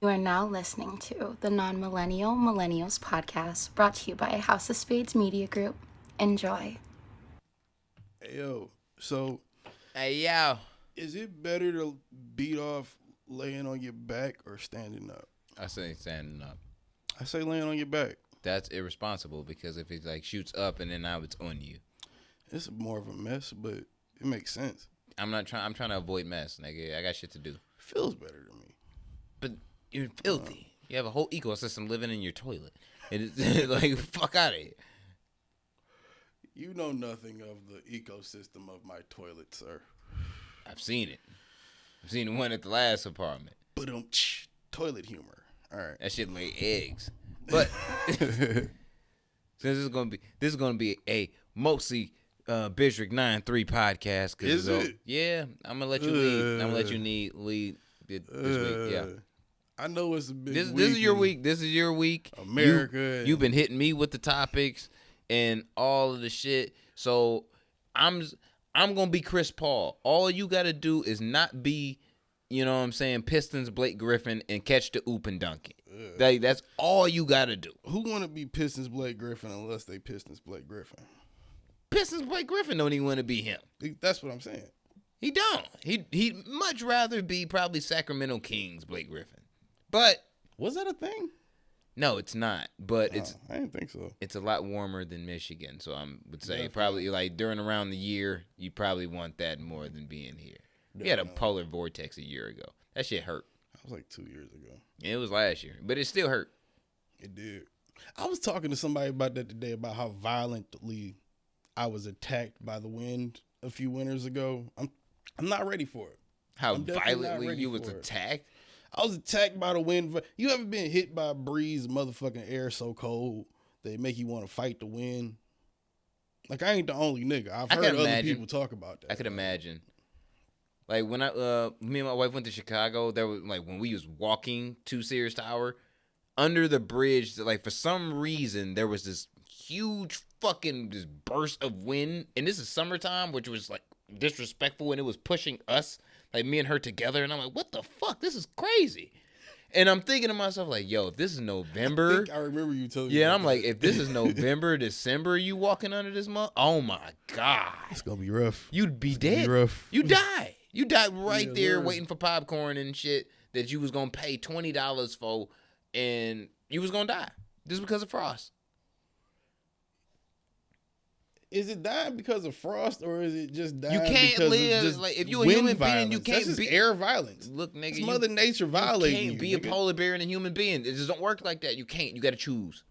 You are now listening to the Non-Millennial Millennials podcast, brought to you by House of Spades Media Group. Enjoy. Hey, yo, so Hey, yo. is it better to beat off laying on your back or standing up? I say standing up. I say laying on your back. That's irresponsible because if it like shoots up and then now it's on you. It's more of a mess, but it makes sense. I'm trying to avoid mess, nigga. I got shit to do. Feels better to me. But you're filthy. You have a whole ecosystem living in your toilet. And it's like, fuck out of here. You know nothing of the ecosystem of my toilet, sir. I've seen it. I've seen the one at the last apartment. But toilet humor. All right. That shit lay eggs. But since this is gonna be a mostly Bishrick 9-3 podcast. Is it? Yeah, I'm gonna let you lead. I'm gonna let you lead this week. Yeah. I know it's a big This week is your in week. This is your week. America. You've been hitting me with the topics and all of the shit. So I'm gonna be Chris Paul. All you gotta do is not be, you know what I'm saying, Pistons Blake Griffin and catch the oop and dunk it. That's all you gotta do. Who want to be Pistons Blake Griffin unless they Pistons Blake Griffin? Pistons Blake Griffin don't even want to be him. That's what I'm saying. He don't. He'd much rather be probably Sacramento Kings Blake Griffin. But Was that a thing? no, it's not. But I didn't think so. it's a lot warmer than Michigan. So I would say probably like during around the year, you probably want that more than being here. We had a polar vortex a year ago. That shit hurt. That was like 2 years ago. It was last year, but it still hurt. It did. I was talking to somebody about that today, about how violently I was attacked by the wind a few winters ago. I'm not ready for it. How I'm definitely not violently ready you was for it. attacked. I was attacked by the wind. You ever been hit by a breeze, motherfucking air so cold that it make you want to fight the wind? Like, I ain't the only nigga. I've heard other people talk about that. I could imagine. Like when me and my wife went to Chicago, there was like when we was walking to Sears Tower, under the bridge, like for some reason there was this huge fucking this burst of wind, and this is summertime, which was like disrespectful, and it was pushing us, like me and her together, and I'm like, what the fuck? This is crazy. And I'm thinking to myself, like, yo, if this is November. I think I remember you telling me. Yeah, I'm like, if this is November, December, you walking under this month, oh my God. It's going to be rough. You'd be It's gonna dead. be rough. You die. You died right Yeah, there sir. waiting for popcorn and shit that you was going to pay $20 for, and you was going to die just because of frost. Is it dying because of frost, or is it just dying You can't because live, of just like, if you a wind human being, violence? you can't That's just be- air violence. Look, nigga, It's you, Mother Nature violating you can't be a nigga. polar bear and a human being. It just don't work like that. You can't. You got to choose.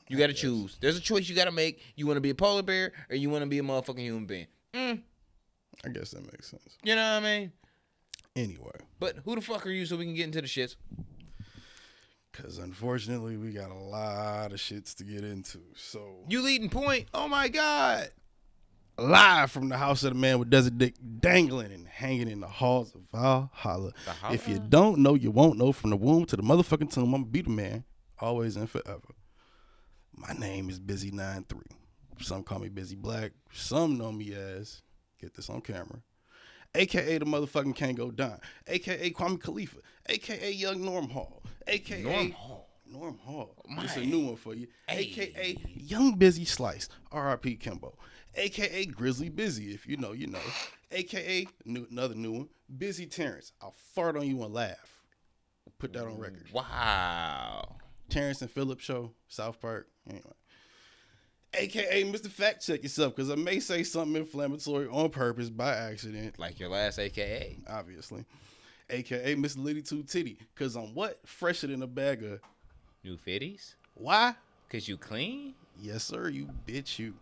You got to choose. There's a choice you got to make. You want to be a polar bear or you want to be a motherfucking human being. I guess that makes sense. You know what I mean? Anyway. But who the fuck are you so we can get into the shits? Because unfortunately, we got a lot of shits to get into. So, You leading point? Oh my God. live from the house of the man with desert dick dangling and hanging in the halls of Valhalla. If you don't know, you won't know. From the womb to the motherfucking tomb, I'm going to be the man, always and forever. My name is Busy 93. Some call me Busy Black. Some know me as, get this on camera, a.k.a. the motherfucking Kango Don, a.k.a. Kwame Khalifa, a.k.a. Young Norm Hall, a.k.a. Norm Hall. It's a new one for you. Hey. A.k.a. Young Busy Slice, R.I.P. Kimbo, a.k.a. Grizzly Busy, if you know, you know, a.k.a. another new one, Busy Terrence. I'll fart on you and laugh. Put that on record. Wow. Terrence and Phillip show, South Park. Anyway. AKA Mr. Fact Check Yourself, because I may say something inflammatory on purpose by accident, Like your last AKA. obviously. AKA Mr. Liddy Two Titty, because I'm what? Fresher than a bag of. New fitties? Why? Cause you clean? Yes, sir, you bitch, you.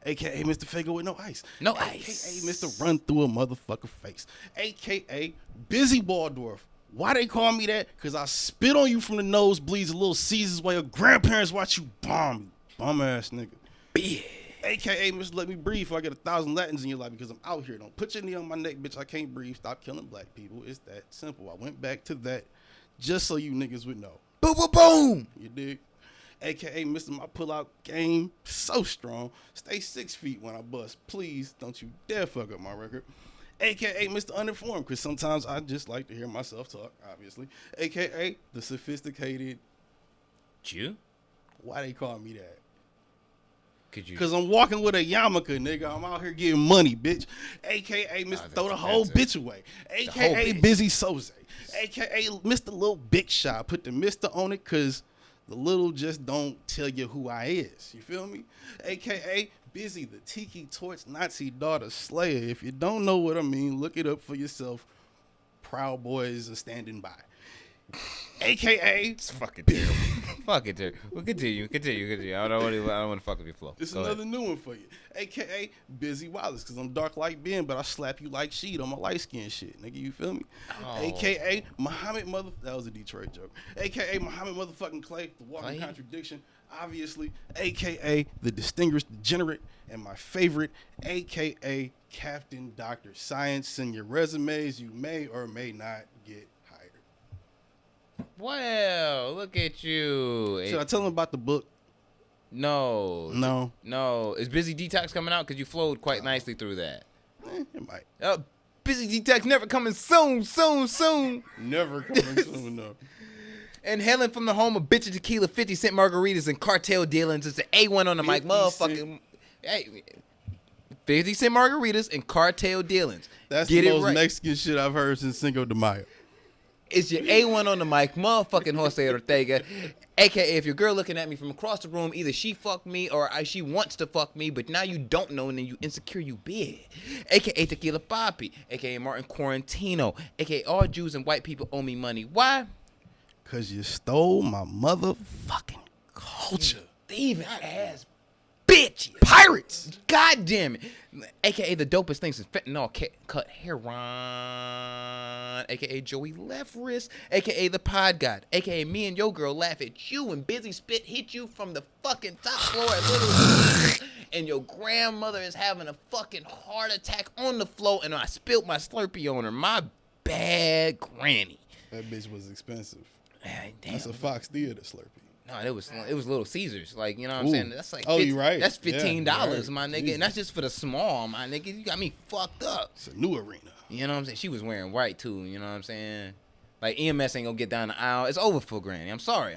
AKA Mr. Fago with no ice. No AKA ice. Mr. Run Through a Motherfucker Face. AKA Busy Waldorf. Why they call me that? Because I spit on you from the nosebleeds of Little Caesars while your grandparents watch you bomb. Bum ass nigga. Yeah. AKA Mr. Let Me Breathe before I get 1,000 Latins in your life because I'm out here. Don't put your knee on my neck, bitch. I can't breathe. Stop killing black people. It's that simple. I went back to that just so you niggas would know. Boom, boom, boom. You dig? AKA Mr. My pull-out game so strong. Stay 6 feet when I bust. Please don't you dare fuck up my record. a.k.a. Mr. Uninformed, because sometimes I just like to hear myself talk, obviously, a.k.a. the sophisticated. You? Why they call me that? You? Because I'm walking with a yarmulke, nigga. I'm out here getting money, bitch. A.k.a. Mr. Throw the whole bitch away. A.k.a. Busy Soze. A.k.a. Mr. Little Big Shot. Put the Mr. on it because the little just don't tell you who I is. You feel me? A.k.a. Busy, the Tiki Torch Nazi daughter slayer. If you don't know what I mean, look it up for yourself. Proud Boys are standing by. A.k.a. It's fucking terrible. Fucking terrible. Well, continue. I don't want to fuck with your flow. It's another new one for you. A.k.a. Busy Wallace, because I'm dark like Ben, but I slap you like sheet on my light skin shit. Nigga, you feel me? Oh. A.k.a. Muhammad That was a Detroit joke. A.k.a. Muhammad motherfucking Clay, the walking contradiction. Obviously. A.k.a. the distinguished degenerate. And my favorite, A.k.a. Captain Dr. Science. Send your resumes. You may or may not get hired. Well, look at you. Should I tell them about the book? No. Is Busy Detox coming out? Because you flowed quite nicely through that. It might. Busy Detox never coming soon. Never coming soon, no. And hailing from the home of bitch of tequila, 50 cent margaritas, and cartel dealings, it's the A1 on the mic. Motherfucking. Hey, 50 cent margaritas and cartel dealings. That's the most Mexican shit I've heard since Cinco de Mayo. It's your A1 on the mic, motherfucking Jose Ortega. AKA, if your girl looking at me from across the room, either she fucked me or she wants to fuck me, but now you don't know and then you insecure, you big. AKA Tequila Papi. AKA Martin Quarantino. AKA all Jews and white people owe me money. Why? Because you stole my motherfucking culture. Thieving ass bitches. Pirates. God damn it. AKA the dopest things is fentanyl cut heroin. AKA Joey Left Wrist. AKA the Pod God. AKA me and your girl laugh at you and Busy Spit hit you from the fucking top floor at Little and your grandmother is having a fucking heart attack on the floor and I spilled my Slurpee on her. My bad granny. That bitch was expensive. Man, damn. That's a Fox Theater Slurpee. No, it was Little Caesars. Like, you know what I'm saying? That's like you right. That's $15, right. my nigga. Jesus. And that's just for the small, my nigga. You got me fucked up. It's a new arena. You know what I'm saying? She was wearing white too, you know what I'm saying? Like EMS ain't gonna get down the aisle. It's over for Granny. I'm sorry.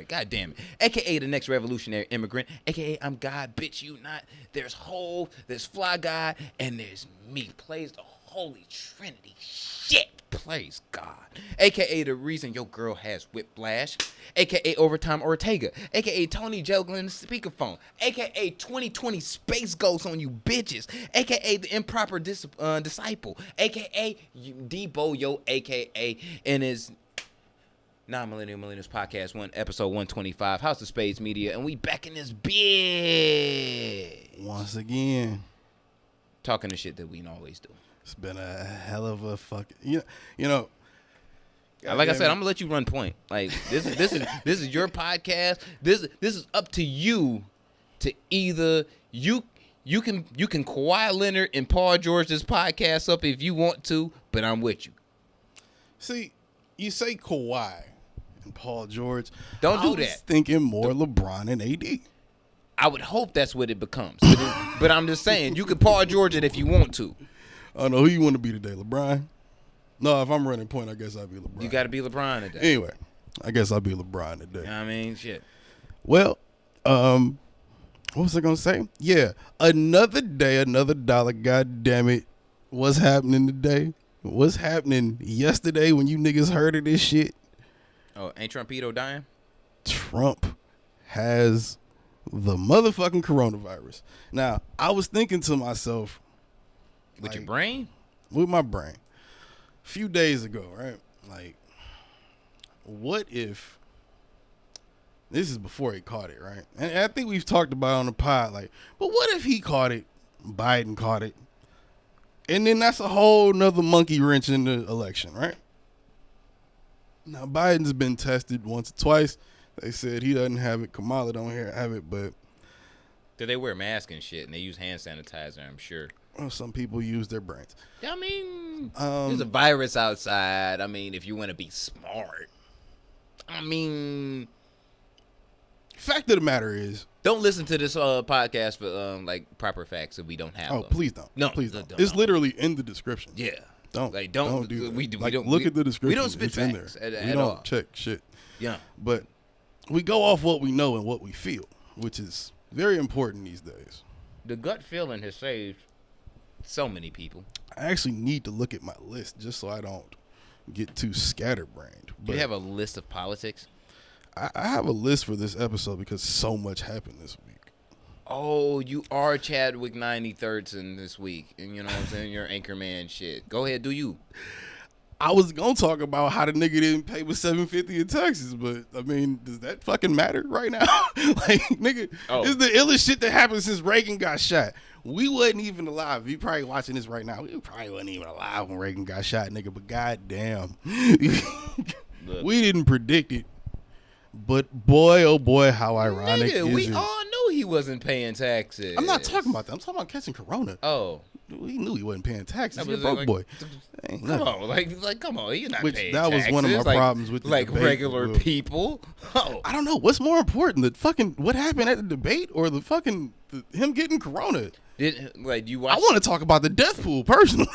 God damn it. AKA the next revolutionary immigrant. AKA I'm God, bitch, you not. There's Hove, there's Fly God, and there's me. Plays the Holy Trinity. Shit. Plays God. AKA the reason your girl has whiplash. AKA Overtime Ortega. AKA Tony juggling the speakerphone. AKA 2020 Space Ghost on you bitches. AKA the improper disciple. AKA Debo Yo. AKA in his Non-Millennials Podcast 1 episode 125 House of Spades Media, and we back in this bitch once again talking the shit that we always do. It's been a hell of a fucking you know. Like I said, I'm gonna let you run point. Like this is your podcast. This is up to you to either you can Kawhi Leonard and Paul George this podcast up if you want to, but I'm with you. See, you say Kawhi and Paul George. Don't do I was that. Thinking more LeBron and AD. I would hope that's what it becomes. But I'm just saying, you can Paul George it if you want to. I don't know who you want to be today, LeBron. No, if I'm running point, I guess I'll be LeBron. You got to be LeBron today. Anyway, I guess I'll be LeBron today. You know what I mean? Shit. Well, what was I going to say? Yeah, another day, another dollar. God damn it. What's happening today? What's happening yesterday when you niggas heard of this shit? Oh, ain't Trumpito dying? Trump has the motherfucking coronavirus. Now, I was thinking to myself. With your brain? With my brain. A few days ago, right? Like, what if, this is before he caught it, right? And I think we've talked about it on the pod, like, but what if he caught it, Biden caught it, and then that's a whole nother monkey wrench in the election, right? Now, Biden's been tested once or twice. They said he doesn't have it. Kamala don't have it, but. Do they wear masks and shit, and they use hand sanitizer, I'm sure. Well, some people use their brains. I mean, there's a virus outside. I mean, if you want to be smart. I mean, Fact of the matter is, don't listen to this podcast for like proper facts if we don't have them. Please don't. No, please don't. It's literally in the description. Yeah. Don't do that. We don't look at the description. We don't spit it's facts in there. at we don't all. check shit. Yeah. But we go off what we know and what we feel, which is very important these days. The gut feeling has saved so many people. I actually need to look at my list just so I don't get too scatterbrained. Do you have a list of politics? I have a list for this episode because so much happened this week. Oh, you are Chadwick 93rd this week. And you know what I'm saying? You're Anchorman shit. Go ahead, do you. I was going to talk about how the nigga didn't pay with $750 in taxes, but, I mean, does that fucking matter right now? Like, nigga, it's the illest shit that happened since Reagan got shot. We wasn't even alive. You probably watching this right now. We probably wasn't even alive when Reagan got shot, nigga, but goddamn. We didn't predict it. But boy, oh boy, how ironic is we it? all knew he wasn't paying taxes. I'm not talking about that. I'm talking about catching corona. Oh. We knew he wasn't paying taxes. No, He's a broke boy. Come on, come on. You're not paying that taxes. was one of my problems with the debate. Regular people. Oh. I don't know. What's more important, what happened at the debate or him getting corona? You watch? I want to talk about the death pool personally.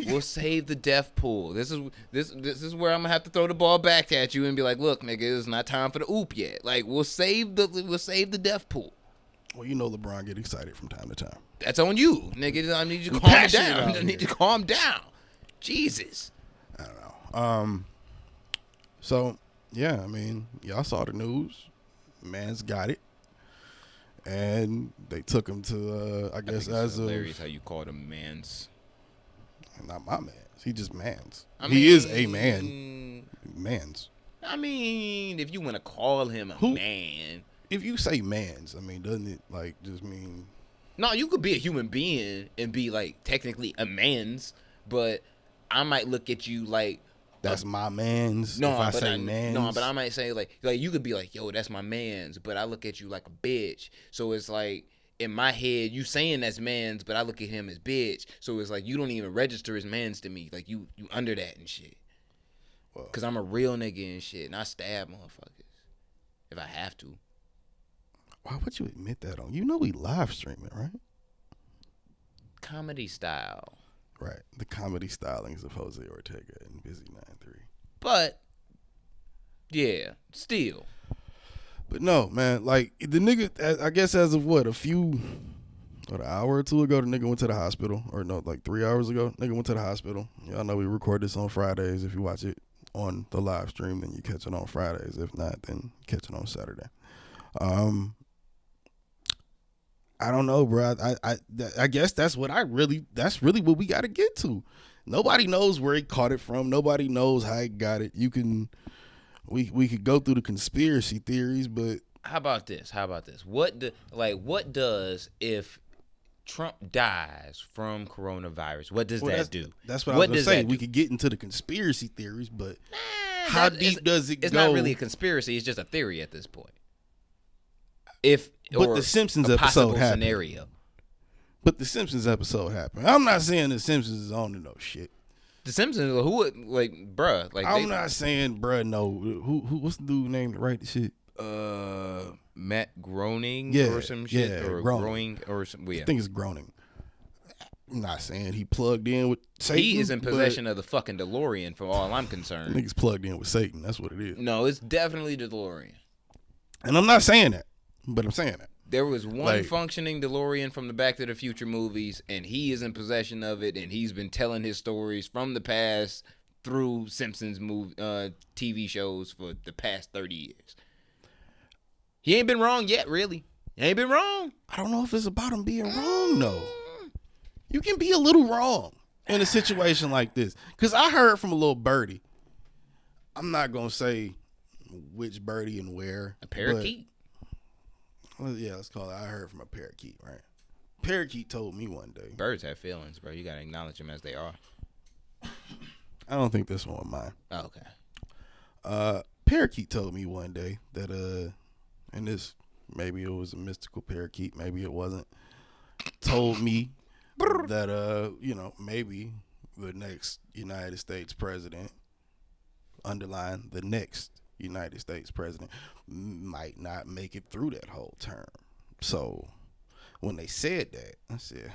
We'll save the death pool. This is where I'm gonna have to throw the ball back at you and be like, look, nigga, it's not time for the oop yet. Like we'll save the death pool. Well, you know LeBron get excited from time to time. That's on you, nigga. I need you to calm down. I need you to calm down. Jesus. I don't know. So yeah, I mean, y'all saw the news. Man's got it. And they took him to, I guess, as hilarious how you called him man's. Not my man's. He just man's. He is a man. Man's. I mean, if you want to call him a man. If you say man's, I mean, doesn't it, like, just mean... No, you could be a human being and be, like, technically a man's, but I might look at you like... That's my man's. No, if I say man's. No, but I might say like you could be like, yo, that's my man's, but I look at you like a bitch. So it's like in my head, you saying that's man's, but I look at him as bitch. So it's like you don't even register as man's to me. Like you under that and shit. Well, cause I'm a real nigga and shit, and I stab motherfuckers if I have to. Why would you admit that on? You know we live streaming, right? Comedy style. Right. The comedy stylings of Jose Ortega and Busy 9-3. But, yeah, still. But no, man, like, the nigga, I guess as of an hour or two ago, the nigga went to the hospital. Or no, like 3 hours ago, nigga went to the hospital. Y'all know we record this on Fridays. If you watch it on the live stream, then you catch it on Fridays. If not, then catch it on Saturday. I don't know, bro. I guess that's really what we got to get to. Nobody knows where he caught it from. Nobody knows how he got it. We could go through the conspiracy theories, but how about this? What does if Trump dies from coronavirus? What does that do? That's what I was going to say. We could get into the conspiracy theories, but how deep does it go? It's not really a conspiracy. It's just a theory at this point. But the Simpsons episode happened. Scenario. But the Simpsons episode happened. I'm not saying the Simpsons is on to no shit. The Simpsons, who would bruh? I'm not saying bruh. No, who? What's the dude name to write the shit? Matt Groening or some shit, or Groening or some. Yeah. I think it's Groening. I'm not saying he plugged in with Satan. He is in possession of the fucking DeLorean, for all I'm concerned. Niggas plugged in with Satan. That's what it is. No, it's definitely the DeLorean. And I'm not saying that. But I'm saying that. There was one functioning DeLorean from the Back to the Future movies, and he is in possession of it, and he's been telling his stories from the past through Simpsons TV shows for the past 30 years. He ain't been wrong yet, really. He ain't been wrong. I don't know if it's about him being wrong, though. You can be a little wrong in a situation like this. Because I heard from a little birdie. I'm not going to say which birdie and where. A parakeet? Well, yeah, let's call it. I heard from a parakeet, right? Parakeet told me one day. Birds have feelings, bro. You gotta acknowledge them as they are. I don't think this one mine. Oh, okay. Parakeet told me one day that and this maybe it was a mystical parakeet, maybe it wasn't. Told me that maybe the next United States president, underline the next United States president might not make it through that whole term. So when they said that, I said,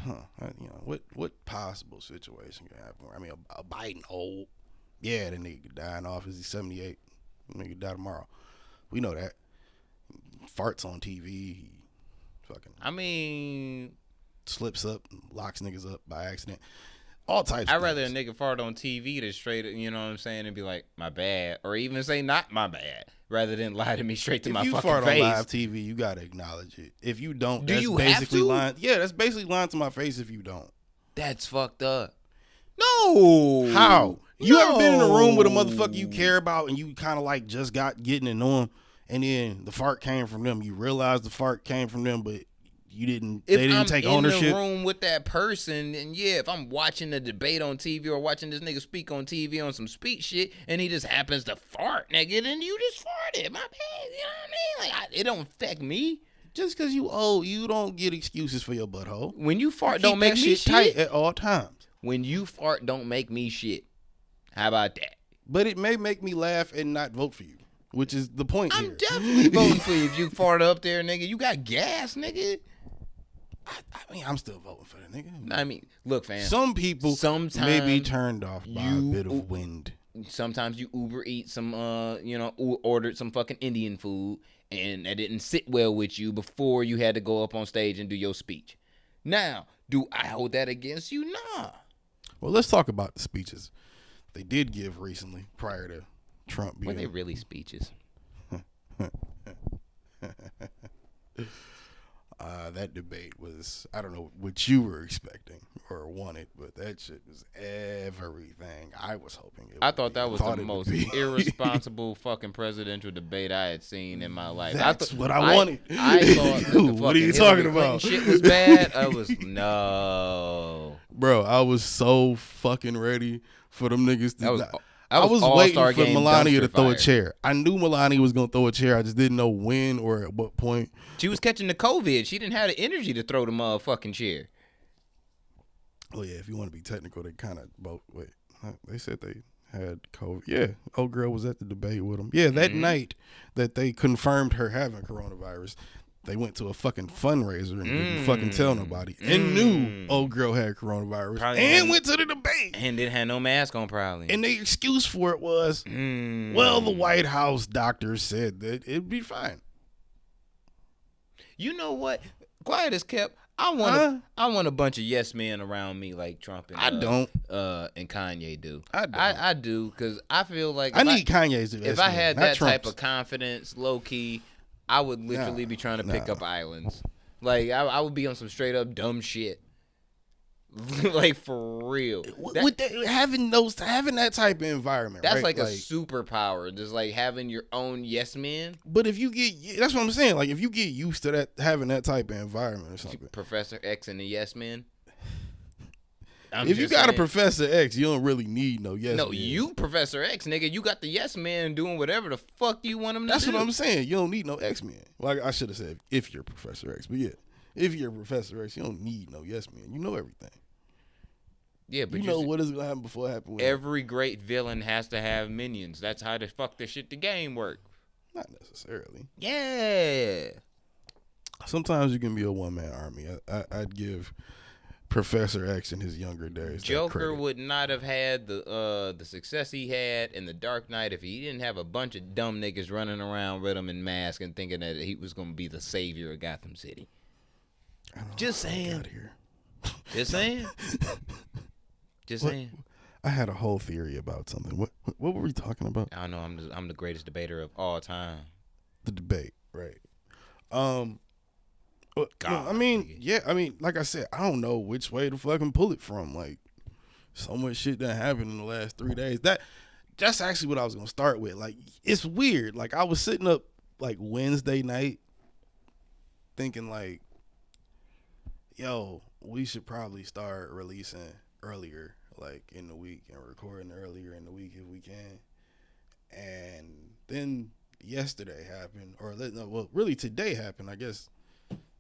what possible situation can happen? I mean, a Biden old, yeah, the nigga could die in office. He's 78. The nigga could die tomorrow. We know that. Farts on TV. He fucking. I mean, slips up, locks niggas up by accident. All types. I'd rather a nigga fart on TV than straight, you know what I'm saying, and be like, my bad, or even say not my bad, rather than lie to me straight to my fucking face. If you fart on live TV, you gotta acknowledge it. If you don't, do that's you basically have to? lying. Yeah, that's basically lying to my face. If you don't, that's fucked up. No. How? You ever been in a room with a motherfucker you care about and you kind of like just got getting to know him, and then the fart came from them. You realize the fart came from them, but you didn't. They didn't take ownership. If I'm in the room with that person, and yeah, if I'm watching a debate on TV or watching this nigga speak on TV on some speech shit, and he just happens to fart, nigga, then you just farted. My bad. You know what I mean? Like it don't affect me. Just because you old, you don't get excuses for your butthole. When you fart, don't make me shit tight at all times. When you fart, don't make me shit. How about that? But it may make me laugh and not vote for you, which is the point here. I'm definitely voting for you if you fart up there, nigga. You got gas, nigga. I mean, I'm still voting for that nigga. I mean, look, fam. Some people sometimes may be turned off by a bit of wind. Sometimes you Uber eat some, ordered some fucking Indian food, and that didn't sit well with you before you had to go up on stage and do your speech. Now, do I hold that against you? Nah. Well, let's talk about the speeches they did give recently prior to Trump being. Were they really speeches? That debate was, I don't know what you were expecting or wanted, but that shit was everything I was hoping it would. I thought that was the most irresponsible fucking presidential debate I had seen in my life. That's what I wanted. I thought the what are you talking about? Shit was bad. I was no. Bro, I was so fucking ready for them niggas to. I was waiting for Melania to throw a chair. I knew Melania was going to throw a chair. I just didn't know when or at what point. She was catching the COVID. She didn't have the energy to throw the motherfucking chair. Oh, yeah. If you want to be technical, they kind of both. Wait. They said they had COVID. Yeah. Old girl was at the debate with them. Yeah. That night that they confirmed her having coronavirus, they went to a fucking fundraiser and didn't fucking tell nobody. And knew old girl had coronavirus. Probably and went to the debate. And didn't have no mask on probably. And the excuse for it was, well, the White House doctors said that it'd be fine. You know what? Quiet as kept. I want a bunch of yes men around me like Trump and and Kanye do. I do because I feel like I need Kanye's if I had that type of confidence, low key, I would literally be trying to pick up islands. Like I would be on some straight up dumb shit. Like for real. Having that type of environment, that's right? like a superpower. Just like having your own yes man. But if you get, that's what I'm saying. Like if you get used to that, having that type of environment or something. Professor X and the yes man. If you got a Professor X, you don't really need no yes man. No, you Professor X, nigga. You got the yes man doing whatever the fuck you want him to do. That's what I'm saying. You don't need no X man. Like I should have said, if you're Professor X. But yeah, if you're Professor X, you don't need no yes man. You know everything. Yeah, but you know what is going to happen before it happens. Every great villain has to have minions. That's how the fuck this shit the game work. Not necessarily. Yeah. Sometimes you can be a one-man army. I'd give Professor X in his younger days. Joker would not have had the success he had in The Dark Knight if he didn't have a bunch of dumb niggas running around with him in masks and thinking that he was going to be the savior of Gotham City. Just saying. Just saying. Just saying. I had a whole theory about something. What were we talking about? I don't know. I'm the greatest debater of all time. The debate, right? God, I mean, yeah. I mean, like I said, I don't know which way to fucking pull it from. Like, so much shit that happened in the last 3 days. That's actually what I was gonna start with. Like, it's weird. Like, I was sitting up like Wednesday night, thinking like, yo, we should probably start releasing earlier, like in the week, and recording earlier in the week if we can. And then yesterday happened, really today happened, I guess.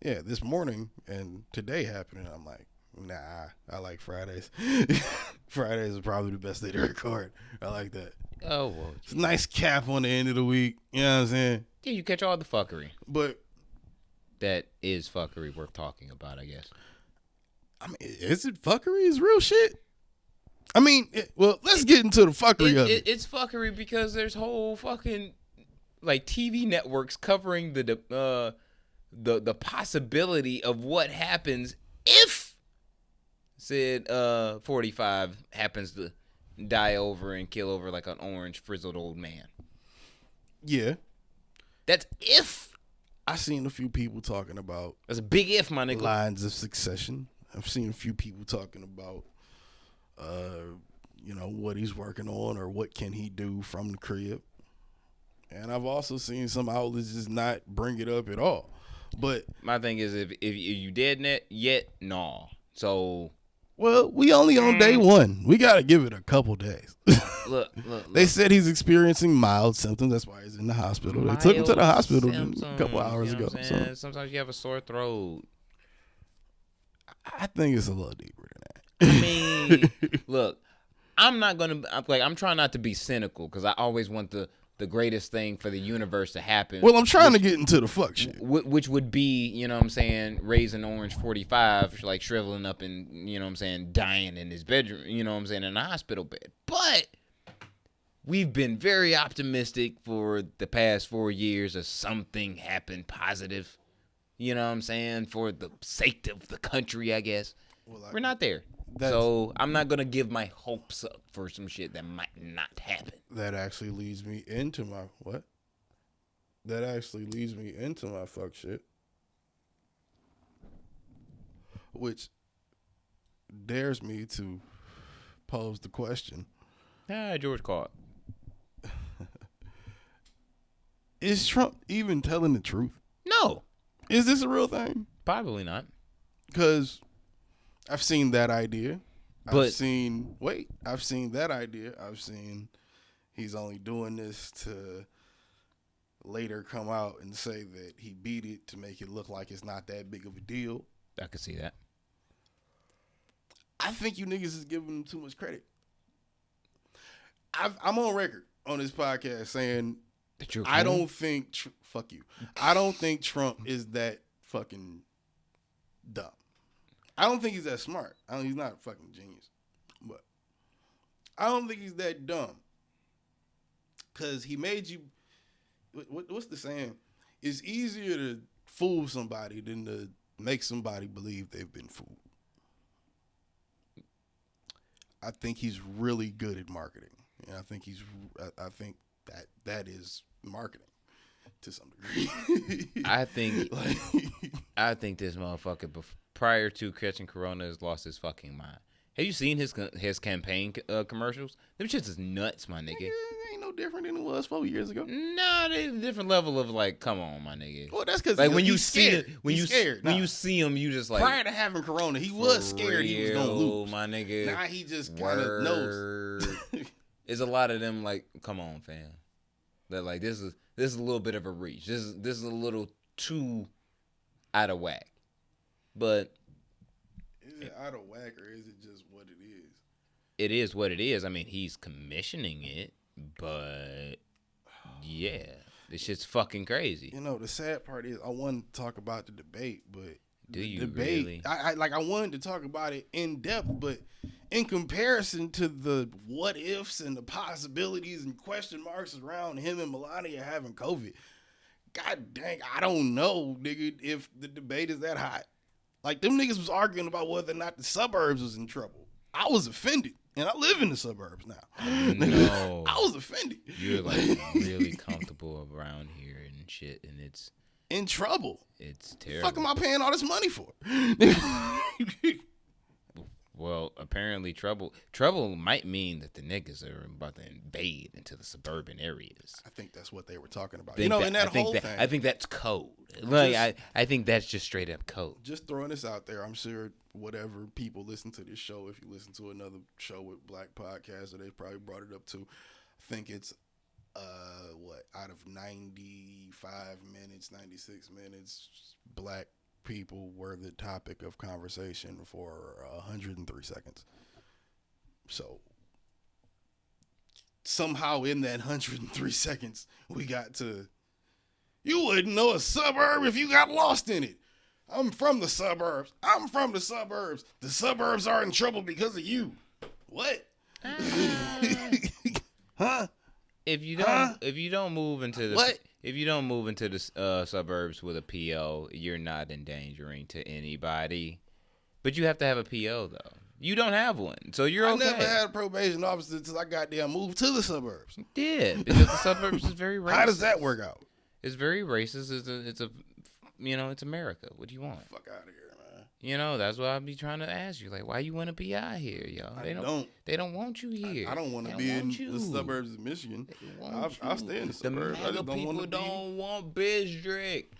Yeah, this morning and today happened, and I'm like, nah, I like Fridays. Fridays is probably the best day to record. I like that. Oh, well. It's a nice cap on the end of the week. You know what I'm saying? Yeah, you catch all the fuckery. But that is fuckery worth talking about, I guess. I mean, is it fuckery? Is real shit? I mean, let's get into the fuckery of it. It's fuckery because there's whole fucking like TV networks covering the possibility of what happens if said 45 happens to die over and kill over like an orange frizzled old man. Yeah, that's if. I seen a few people talking about. That's a big if, my nigga. Lines of succession. I've seen a few people talking about, what he's working on or what can he do from the crib. And I've also seen some outlets just not bring it up at all. But my thing is, if you dead yet, no. So, well, we only on day one. We got to give it a couple days. Look. They said he's experiencing mild symptoms. That's why he's in the hospital. They took him to the hospital a couple hours ago. So. Sometimes you have a sore throat. I think it's a little deeper than that. I mean, look, I'm trying not to be cynical because I always want the greatest thing for the universe to happen. Well, I'm trying to get into the fuck shit. Which would be, you know what I'm saying, raising orange 45, like shriveling up and, you know what I'm saying, dying in his bedroom, you know what I'm saying, in a hospital bed. But we've been very optimistic for the past 4 years of something happened positive, you know what I'm saying, for the sake of the country, I guess. Well, we're not there. So I'm not going to give my hopes up for some shit that might not happen. That actually leads me into my what? That actually leads me into my fuck shit. Which dares me to pose the question. George caught. Is Trump even telling the truth? No. Is this a real thing? Probably not. Because I've seen that idea. But I've seen that idea. I've seen he's only doing this to later come out and say that he beat it to make it look like it's not that big of a deal. I could see that. I think you niggas is giving him too much credit. I'm on record on this podcast saying that you're cool. I don't think fuck you. I don't think Trump is that fucking dumb. I don't think he's that smart. He's not a fucking genius. But I don't think he's that dumb. Because he made you... What's the saying? It's easier to fool somebody than to make somebody believe they've been fooled. I think he's really good at marketing. And I think that is marketing to some degree. I think this motherfucker prior to catching corona has lost his fucking mind. Have you seen his campaign commercials? Them shits is nuts, my nigga. Ain't no different than it was 4 years ago. Nah, there's a different level of like, come on, my nigga. Well, that's because like when you see when you see him, you just like prior to having corona, he was scared he was gonna lose. My nigga. Now he just kind of knows. There's a lot of them like, come on, fam. That like this is a little bit of a reach. This is a little too out of whack. But is it out of whack or is it just what it is? It is what it is. I mean, he's commissioning it, but yeah, this shit's fucking crazy. You know, the sad part is I wanted to talk about the debate, but really? I wanted to talk about it in depth, but in comparison to the what ifs and the possibilities and question marks around him and Melania having COVID, god dang, I don't know, nigga, if the debate is that hot. Like, them niggas was arguing about whether or not the suburbs was in trouble. I was offended, and I live in the suburbs now. No. I was offended. You're like really comfortable around here and shit, and it's in trouble. It's terrible. What the fuck am I paying all this money for? Well, apparently trouble might mean that the niggas are about to invade into the suburban areas. I think that's what they were talking about. In that whole thing. I think that's code. Like I think that's just straight up code. Just throwing this out there. I'm sure whatever people listen to this show, if you listen to another show with black podcasts, they probably brought it up too. I think it's out of 95 minutes, 96 minutes, black people were the topic of conversation for 103 seconds. So somehow in that 103 seconds, we got to, you wouldn't know a suburb if you got lost in it. I'm from the suburbs. I'm from the suburbs. The suburbs are in trouble because of you. What? Huh? If you don't move into the What? If you don't move into the suburbs with a PO, you're not endangering to anybody. But you have to have a PO though. You don't have one, so you're okay. I never had a probation officer until I goddamn moved to the suburbs. You did, because the suburbs is very racist. How does that work out? It's very racist. It's America. What do you want? Fuck out of here, man. You know, that's why I be trying to ask you, like, why you want to be out here, yo? They don't want you here. I don't want to be in the suburbs of Michigan. I'll stay in the suburbs. I just don't want to be. People don't want district.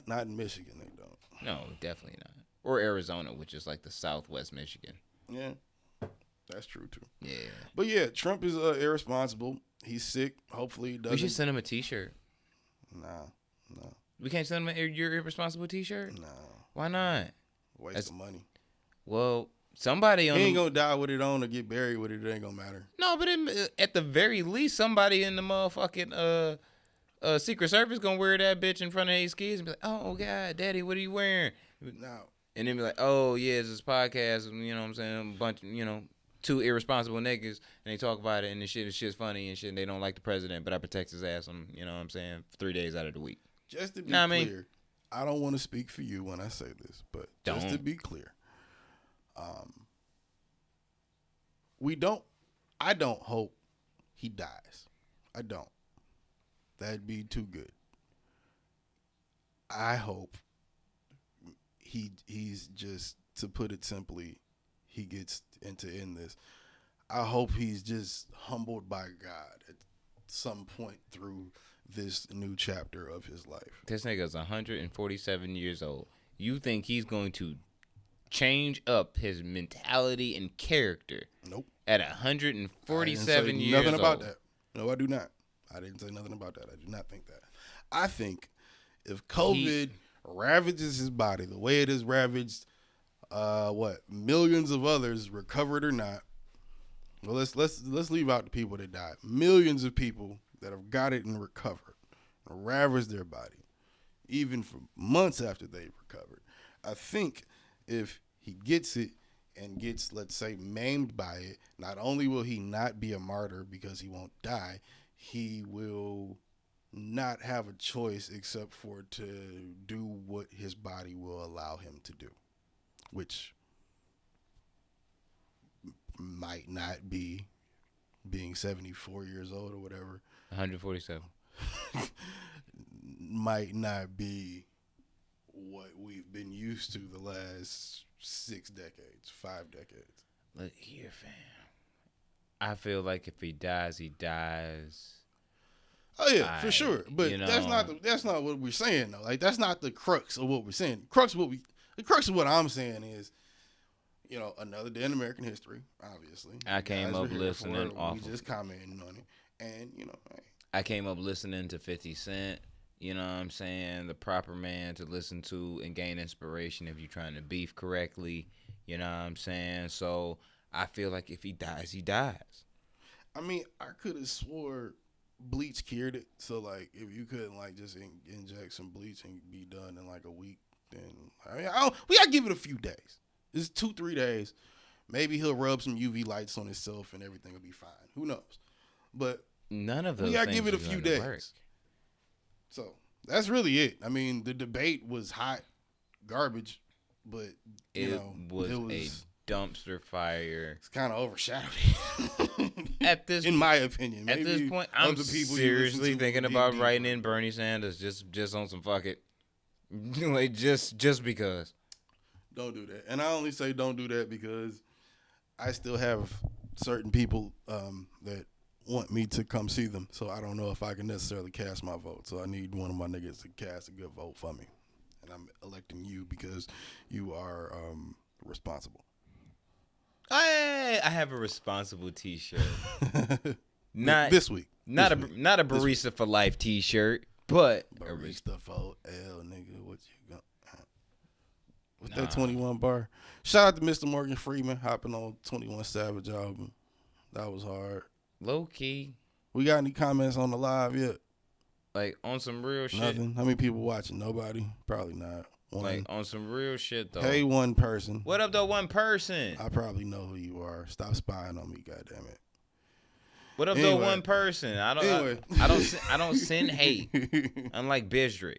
Not in Michigan, they don't. No, definitely not. Or Arizona, which is like the Southwest Michigan. Yeah, that's true too. Yeah. But yeah, Trump is irresponsible. He's sick. Hopefully he doesn't. We should send him a T-shirt. Nah. We can't send him your irresponsible T-shirt? No. Why not? Waste of money. Well, somebody on he ain't gonna die with it on or get buried with it. It ain't gonna matter. No, but at the very least, somebody in the motherfucking Secret Service gonna wear that bitch in front of his kids and be like, "Oh God, Daddy, what are you wearing?" No. And then be like, "Oh yeah, it's this podcast." You know what I'm saying? A bunch, two irresponsible niggas, and they talk about it, and the shit's funny and shit. And they don't like the president, but I protect his ass. You know what I'm saying? 3 days out of the week. Just to be clear, I don't want to speak for you when I say this, but just to be clear, I don't hope he dies. I don't. That'd be too good. I hope he's just, to put it simply, he gets to end this. I hope he's just humbled by God at some point through this new chapter of his life. This nigga's 147 years old. You think he's going to change up his mentality and character? Nope. At 147 years old. Nothing about that. No, I do not. I didn't say nothing about that. I do not think that. I think if COVID ravages his body the way it has ravaged, millions of others, recovered or not. Well, let's leave out the people that died. Millions of people that have got it and recovered, ravaged their body, even for months after they've recovered. I think if he gets it and gets, let's say, maimed by it, not only will he not be a martyr because he won't die, he will not have a choice except for to do what his body will allow him to do, which might not be being 74 years old or whatever. 147. Might not be what we've been used to the last 6 decades, 5 decades. Look here, fam. I feel like if he dies, he dies. Oh yeah, for sure. But that's not what we're saying though. Like that's not the crux of what we're saying. The crux of what I'm saying is, another day in American history. Obviously, I came up listening off. We just commenting on it, and I came up listening to 50 Cent. You know what I'm saying? The proper man to listen to and gain inspiration if you're trying to beef correctly. You know what I'm saying? So I feel like if he dies, he dies. I mean, I could have swore bleach cured it. So like, if you couldn't like just inject some bleach and be done in like a week, then we gotta give it a few days. It's 2-3 days. Maybe he'll rub some UV lights on himself and everything will be fine. Who knows? But none of those. We gotta give it a few days. Work. So that's really it. I mean, the debate was hot garbage, but it was a dumpster fire. It's kind of overshadowed. In my opinion, maybe at this point, I'm seriously thinking about writing in Bernie Sanders just on some fuck it, like just because. Don't do that. And I only say don't do that because I still have certain people that want me to come see them. So I don't know if I can necessarily cast my vote. So I need one of my niggas to cast a good vote for me. And I'm electing you because you are responsible. I have a responsible T-shirt. Not this week. Not a barista for life T-shirt, but barista for L, nigga. What you got? With that 21 bar. Shout out to Mr. Morgan Freeman hopping on 21 Savage album. That was hard. Low key. We got any comments on the live yet? Like on some real shit. Nothing. How many people watching? Nobody. Probably not. One. Like on some real shit though. Hey, one person. What up though, one person? I probably know who you are. Stop spying on me, goddammit. What up though, one person? I don't send hate. Unlike Bizdrick.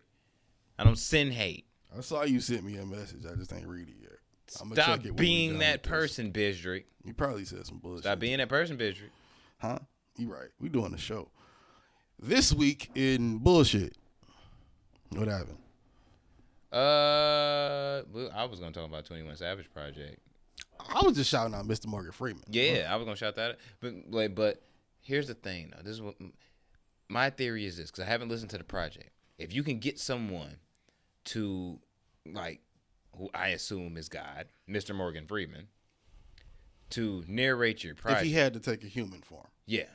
I don't send hate. I saw you sent me a message. I just ain't read it yet. Stop being that person, Bizdrick. You probably said some bullshit. Stop being that person, Bizdrick. Huh? You right. We doing the show. This week in bullshit. What happened? I was gonna talk about 21 Savage Project. I was just shouting out Mr. Morgan Freeman. Yeah, I was gonna shout that out. But here's the thing, though. This is what my theory is. This because I haven't listened to the project. If you can get someone to like, who I assume is God, Mr. Morgan Freeman, to narrate your project. If he had to take a human form. Yeah,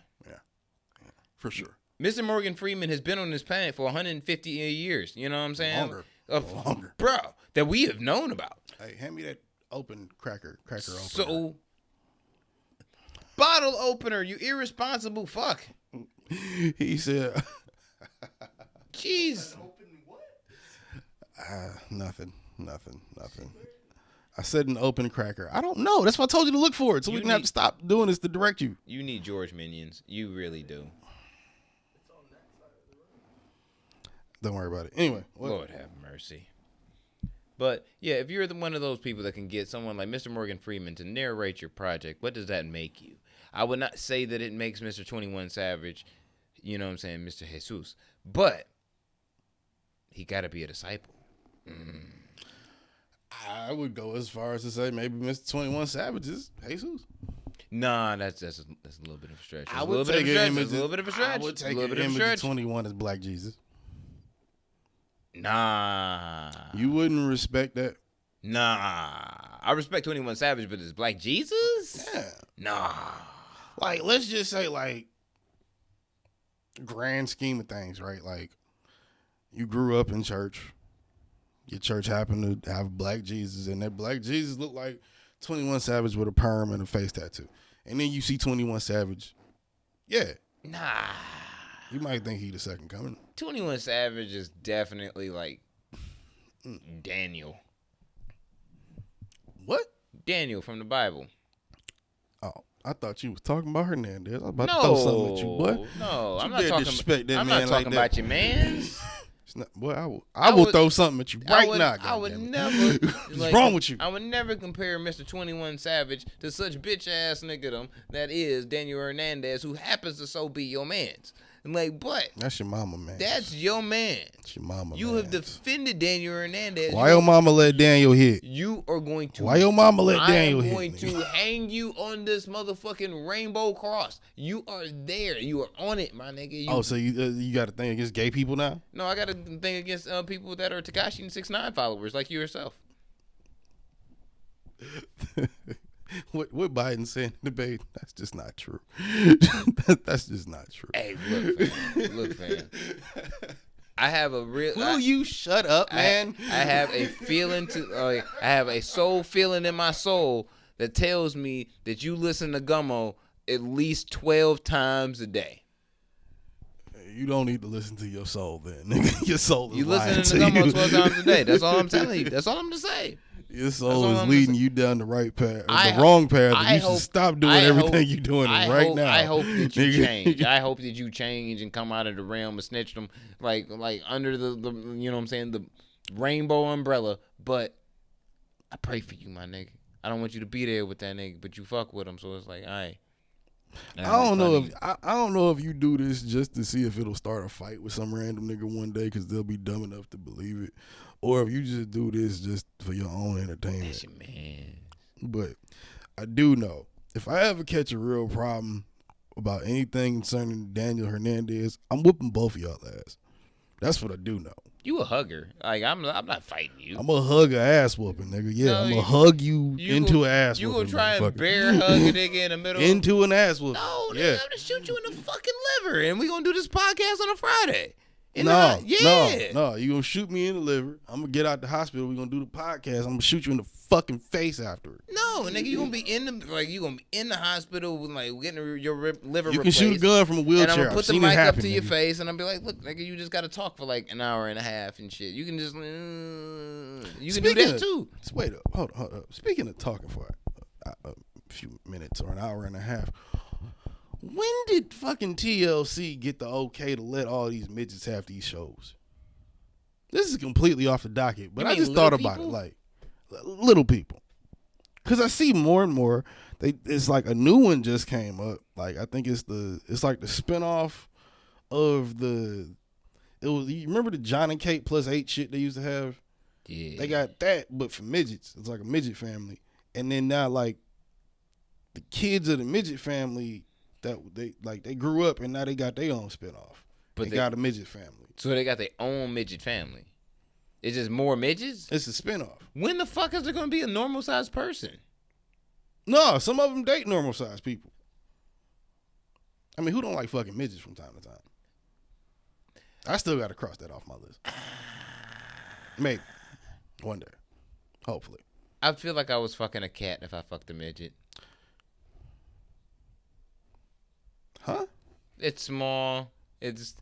for sure. Mr. Morgan Freeman has been on this planet for 150 years. You know what I'm saying? Longer. Bro, that we have known about. Hey, hand me that open cracker opener. So, bottle opener, you irresponsible fuck. He said, jeez. Nothing. I said an open cracker. I don't know. That's why I told you to look for it, so we didn't have to stop doing this to direct you. You need George Minions. You really do. Don't worry about it. Anyway. Lord have mercy. But, yeah, if you're one of those people that can get someone like Mr. Morgan Freeman to narrate your project, what does that make you? I would not say that it makes Mr. 21 Savage, you know what I'm saying, Mr. Jesus. But he got to be a disciple. I would go as far as to say maybe Mr. 21 Savage is Jesus. Nah, that's a little bit of a stretch. I would take an image. A little bit of a stretch. I would take an image of 21 as Black Jesus. Nah. You wouldn't respect that? Nah. I respect 21 Savage, but it's Black Jesus? Yeah. Nah. Like, let's just say, like, grand scheme of things, right? Like, you grew up in church. Your church happened to have Black Jesus, and that Black Jesus looked like 21 Savage with a perm and a face tattoo. And then you see 21 Savage. Yeah. Nah. You might think he the second coming. 21 Savage is definitely like Daniel. What? Daniel from the Bible. Oh, I thought you was talking about Hernandez. I was about to throw something at you, boy. No, I'm not talking about your mans. Boy, I will throw something at you now. I would never. What's wrong with you? I would never compare Mr. 21 Savage to such bitch ass nigga that is Daniel Hernandez, who happens to so be your man's. Like, but that's your mama, man. That's your man. That's your mama. You have defended Daniel Hernandez. Why your mama let Daniel hit? You are going to. Why your mama let Daniel hit? I'm going to hang you on this motherfucking rainbow cross. You are there. You are on it, my nigga. So you got a thing against gay people now? No, I got a thing against people that are Tekashi and 6ix9ine followers like you yourself. What Biden said in the debate, that's just not true. That's just not true. Hey, look, fam. I have a real. Will you shut up, man? I have a feeling I have a soul feeling in my soul that tells me that you listen to Gummo at least 12 times a day. You don't need to listen to your soul then, nigga. Your soul is you lying listen to Gummo 12 times a day. That's all I'm telling you. That's all I'm gonna say. Your soul is leading you down the right path, the wrong path. And you should stop doing everything you're doing right now. I hope that you change. I hope that you change and come out of the realm of snitchdom, like under the you know what I'm saying, the rainbow umbrella. But I pray for you, my nigga. I don't want you to be there with that nigga, but you fuck with him, so it's like, all right. I don't know if you do this just to see if it'll start a fight with some random nigga one day because they'll be dumb enough to believe it, or if you just do this just for your own entertainment. That's your man. But I do know if I ever catch a real problem about anything concerning Daniel Hernandez, I'm whooping both of y'all ass. That's what I do know. You a hugger. Like, I'm not fighting you. I'm a hug a ass whooping, nigga. Yeah, no, I'm gonna hug you into an ass whooping. You gonna try and bear hug a nigga in the middle? Into an ass whooping. No, nigga, I'm gonna shoot you in the fucking liver, and we gonna do this podcast on a Friday. No, you gonna shoot me in the liver. I'm gonna get out the hospital. We gonna do the podcast. I'm gonna shoot you in the fucking face afterward. No, nigga, you gonna be in the hospital with getting your liver You can replaced. shoot a gun from a wheelchair. And I'm gonna put I've the seen it mic up happen, to your nigga. face, and I'll be like, "Look, nigga, you just gotta talk for like an hour and a half and shit. You can just, you can do that too." Wait up, hold up. Speaking of talking for a few minutes or an hour and a half, when did fucking TLC get the okay to let all these midgets have these shows? This is completely off the docket, but I just thought about it, like little people, because I see more and more. It's like a new one just came up. Like I think it's like the spinoff of you remember the John and Kate plus 8 shit they used to have? Yeah, They got that, but for midgets. It's like a midget family, and then now like the kids of the midget family that they grew up and now they got their own spinoff. But they got a midget family. So they got their own midget family. It's just more midgets? It's a spinoff. When the fuck is there going to be a normal sized person? No, some of them date normal sized people. I mean, who don't like fucking midgets from time to time? I still got to cross that off my list. Maybe. One day. Hopefully. I feel like I was fucking a cat if I fucked a midget. Huh? It's small. It's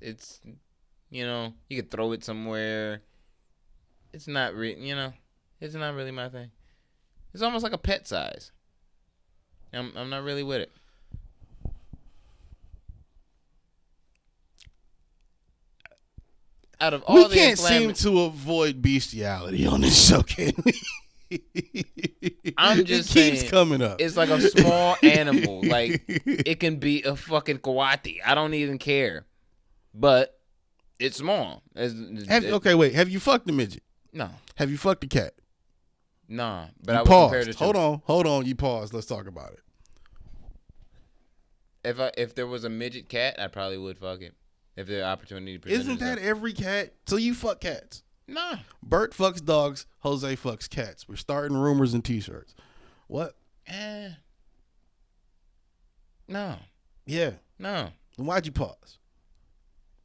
you could throw it somewhere. It's not it's not really my thing. It's almost like a pet size. I'm not really with it. Out of all we can't seem to avoid bestiality on this show, can we? I'm just saying, keeps saying, coming up. It's like a small animal. Like it can be a fucking coati. I don't even care, but it's small. Okay, wait. Have you fucked a midget? No. Have you fucked a cat? Nah. But you I would paused. compare the two. Hold on. You paused. Let's talk about it. If there was a midget cat, I probably would fuck it. If the opportunity presented Isn't that every cat? So you fuck cats? Nah. Bert fucks dogs. Jose fucks cats. We're starting rumors and T-shirts. What? No. Yeah. No. Then why'd you pause?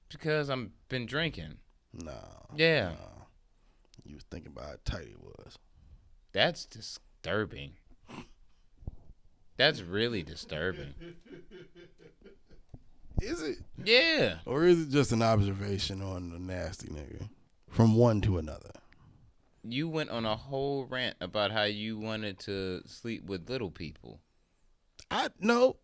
Because I've been drinking. Nah. Yeah. Nah. You was thinking about how tight it was. That's disturbing. That's really disturbing. Is it? Yeah. Or is it just an observation on the nasty nigga? From one to another. You went on a whole rant about how you wanted to sleep with little people. No,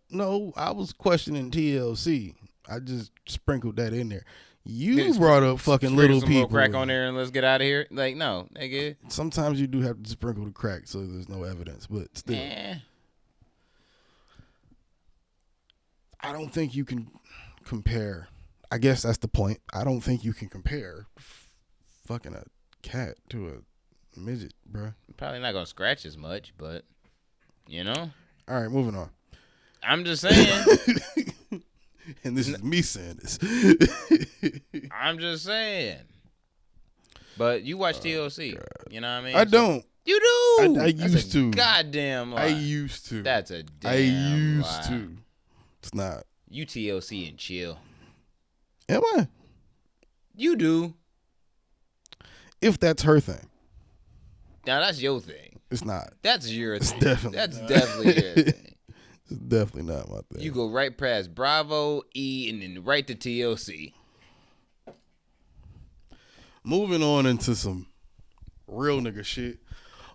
I was questioning TLC. I just sprinkled that in there. You brought up fucking little some people. Crack on there and let's get out of here. Like, no, nigga. Sometimes you do have to sprinkle the crack so there's no evidence, but still. I don't think you can compare. I guess that's the point. I don't think you can compare fucking a cat to a midget, bruh. Probably not gonna scratch as much, but All right, moving on. I'm just saying. And this is me saying this. I'm just saying. But you watch TLC. God. You know what I mean? I don't. You do. I used to. Goddamn lie. I used to. That's a damn I used lie. to. It's not. You TLC and chill. Am I? You do. If that's her thing. Now that's your thing. It's not. That's your thing. Definitely That's not. definitely your thing. It's definitely not my thing. You go right past Bravo, E, and then right to TLC. Moving on into some real nigga shit.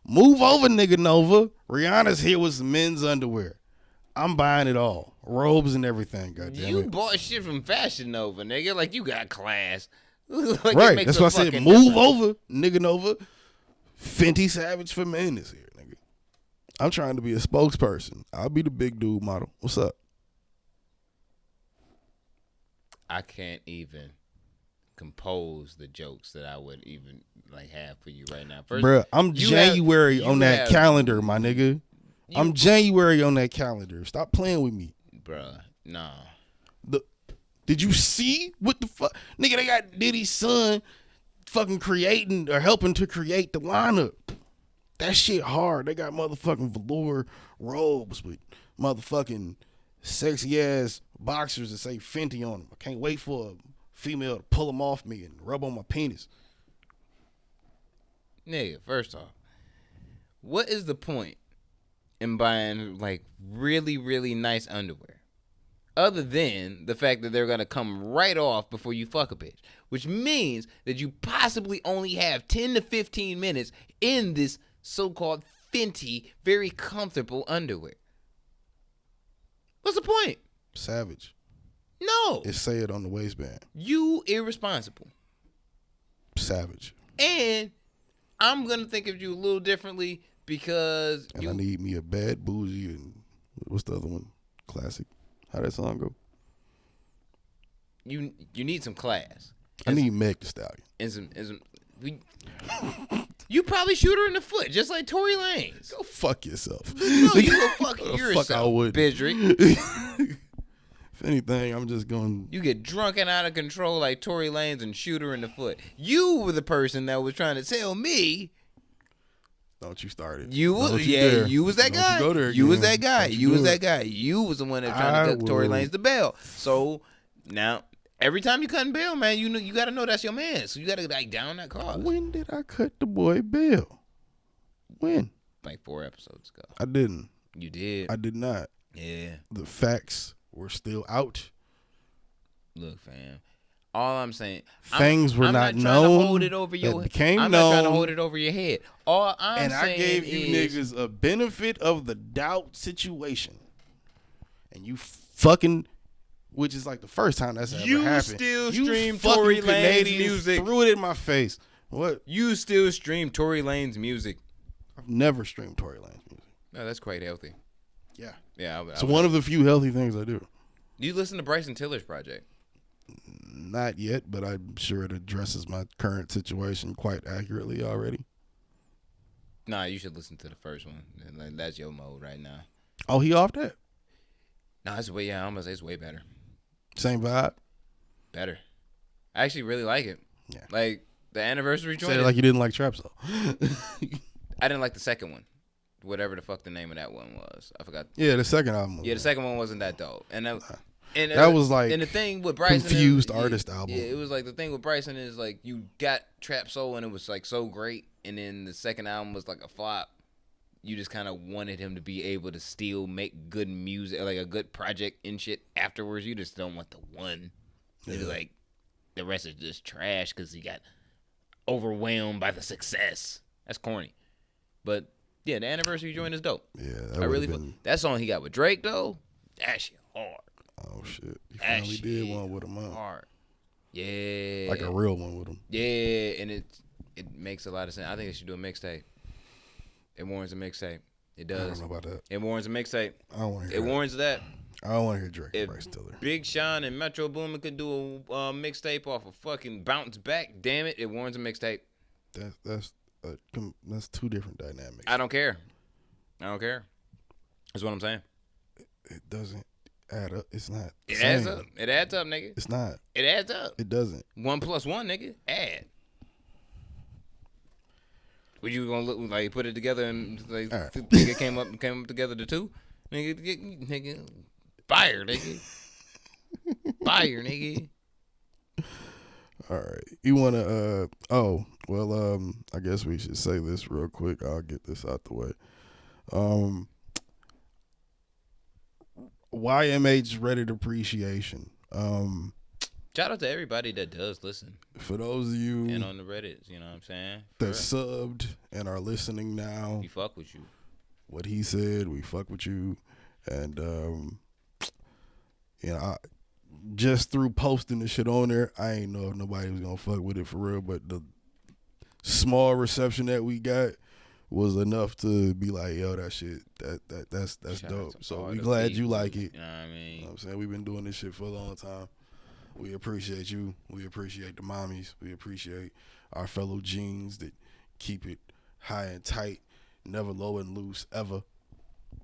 Move over, nigga Nova. Rihanna's here with some men's underwear. I'm buying it all. Robes and everything, goddamn You it. bought shit from Fashion Nova, nigga. Like you got class. Like Right. That's why I said move difference. over, nigga Nova. Fenty Savage for men is here, nigga. I'm trying to be a spokesperson. I'll be the big dude model. What's up? I can't even compose the jokes that I would even like have for you right now. First, Bruh, I'm January on that calendar, my nigga. I'm January on that calendar. Stop playing with me. Bruh, nah. Did you see what the fuck? Nigga, they got Diddy's son fucking creating or helping to create the lineup. That shit hard. They got motherfucking velour robes with motherfucking sexy ass boxers that say Fenty on them. I can't wait for a female to pull them off me and rub on my penis. Nigga, first off, what is the point in buying like really, really nice underwear? Other than the fact that they're going to come right off before you fuck a bitch. Which means that you possibly only have 10 to 15 minutes in this so-called Fenty, very comfortable underwear. What's the point? Savage. No. It say it on the waistband. You irresponsible. Savage. And I'm going to think of you a little differently because I need me a bad bougie and what's the other one? Classic. How that song go? You need some class. I need Meg Thee Stallion. You probably shoot her in the foot, just like Tory Lanez. Go fuck yourself. No, you go fuck yourself, fuck I would. Bidrick. If anything, I'm just going. You get drunk and out of control like Tory Lanez and shoot her in the foot. You were the person that was trying to tell me. Don't you start it. You was that guy. You was that guy. You was that guy. You was the one that trying to cut Tory Lanez the bell. So now every time you cutting bail, man, you got to know that's your man. So you got to like down that cause. When did I cut the boy bail? When? Like 4 episodes ago. I didn't. You did. I did not. Yeah. The facts were still out. Look, fam. All I'm saying, things were not known. To hold it over your, I'm not trying to hold it over your head. All I'm saying I gave you is, niggas a benefit of the doubt situation, and you fucking, which is like the first time that's ever happened. You still stream Tory Lanez music. Threw it in my face. What? You still stream Tory Lanez music? I've never streamed Tory Lanez music. No, that's quite healthy. Yeah. Yeah. It's one of the few healthy things I do. Do you listen to Bryson Tiller's project? Not yet, but I'm sure it addresses my current situation quite accurately already. Nah, you should listen to the first one. Like, that's your mode right now. Oh, he off that? No, it's way. Yeah, I'm gonna say it's way better. Same vibe. Better. I actually really like it. Yeah. Like the anniversary joint. Say it like you didn't like Trap Soul. I didn't like the second one. Whatever the fuck the name of that one was, I forgot. Yeah, the second album. Yeah, the second one wasn't that dope, and that was like and the thing with Bryson, confused artist album. Yeah, it was like the thing with Bryson is like you got Trap Soul and it was like so great, and then the second album was like a flop. You just kind of wanted him to be able to still make good music, like a good project and shit afterwards. You just don't want the one. It's like the rest is just trash because he got overwhelmed by the success. That's corny, but. Yeah, the anniversary joint is dope. Yeah, I really that song he got with Drake though. That shit hard. Oh shit, he finally did one with him. Hard. Yeah, like a real one with him. Yeah, and it makes a lot of sense. I think they should do a mixtape. It warrants a mixtape. It does. I don't know about that. It warrants a mixtape. I don't want to hear. It warrants that. I don't want to hear Drake. If Bryce Tiller. Big Sean and Metro Boomin could do a mixtape off of fucking Bounce Back, damn it, it warrants a mixtape. That's two different dynamics. I don't care. That's what I'm saying. It doesn't add up. It's not. It adds up. It adds up, nigga. It's not. It adds up. It doesn't. 1 + 1, nigga. Add. Would you gonna look like put it together and like right. think it came up together to 2? Nigga, fire, nigga. Fire, nigga. All right. You want to, I guess we should say this real quick. I'll get this out the way. YMH Reddit appreciation. Shout out to everybody that does listen. For those of you. And on the Reddits, you know what I'm saying? That subbed and are listening now. We fuck with you. What he said, we fuck with you. And, just through posting the shit on there, I ain't know if nobody was gonna fuck with it for real, but the small reception that we got was enough to be like, yo, that shit, that's dope. So we glad you like it. You know what I mean? You know what I'm saying? We've been doing this shit for a long time. We appreciate you. We appreciate the mommies. We appreciate our fellow jeans that keep it high and tight, never low and loose, ever.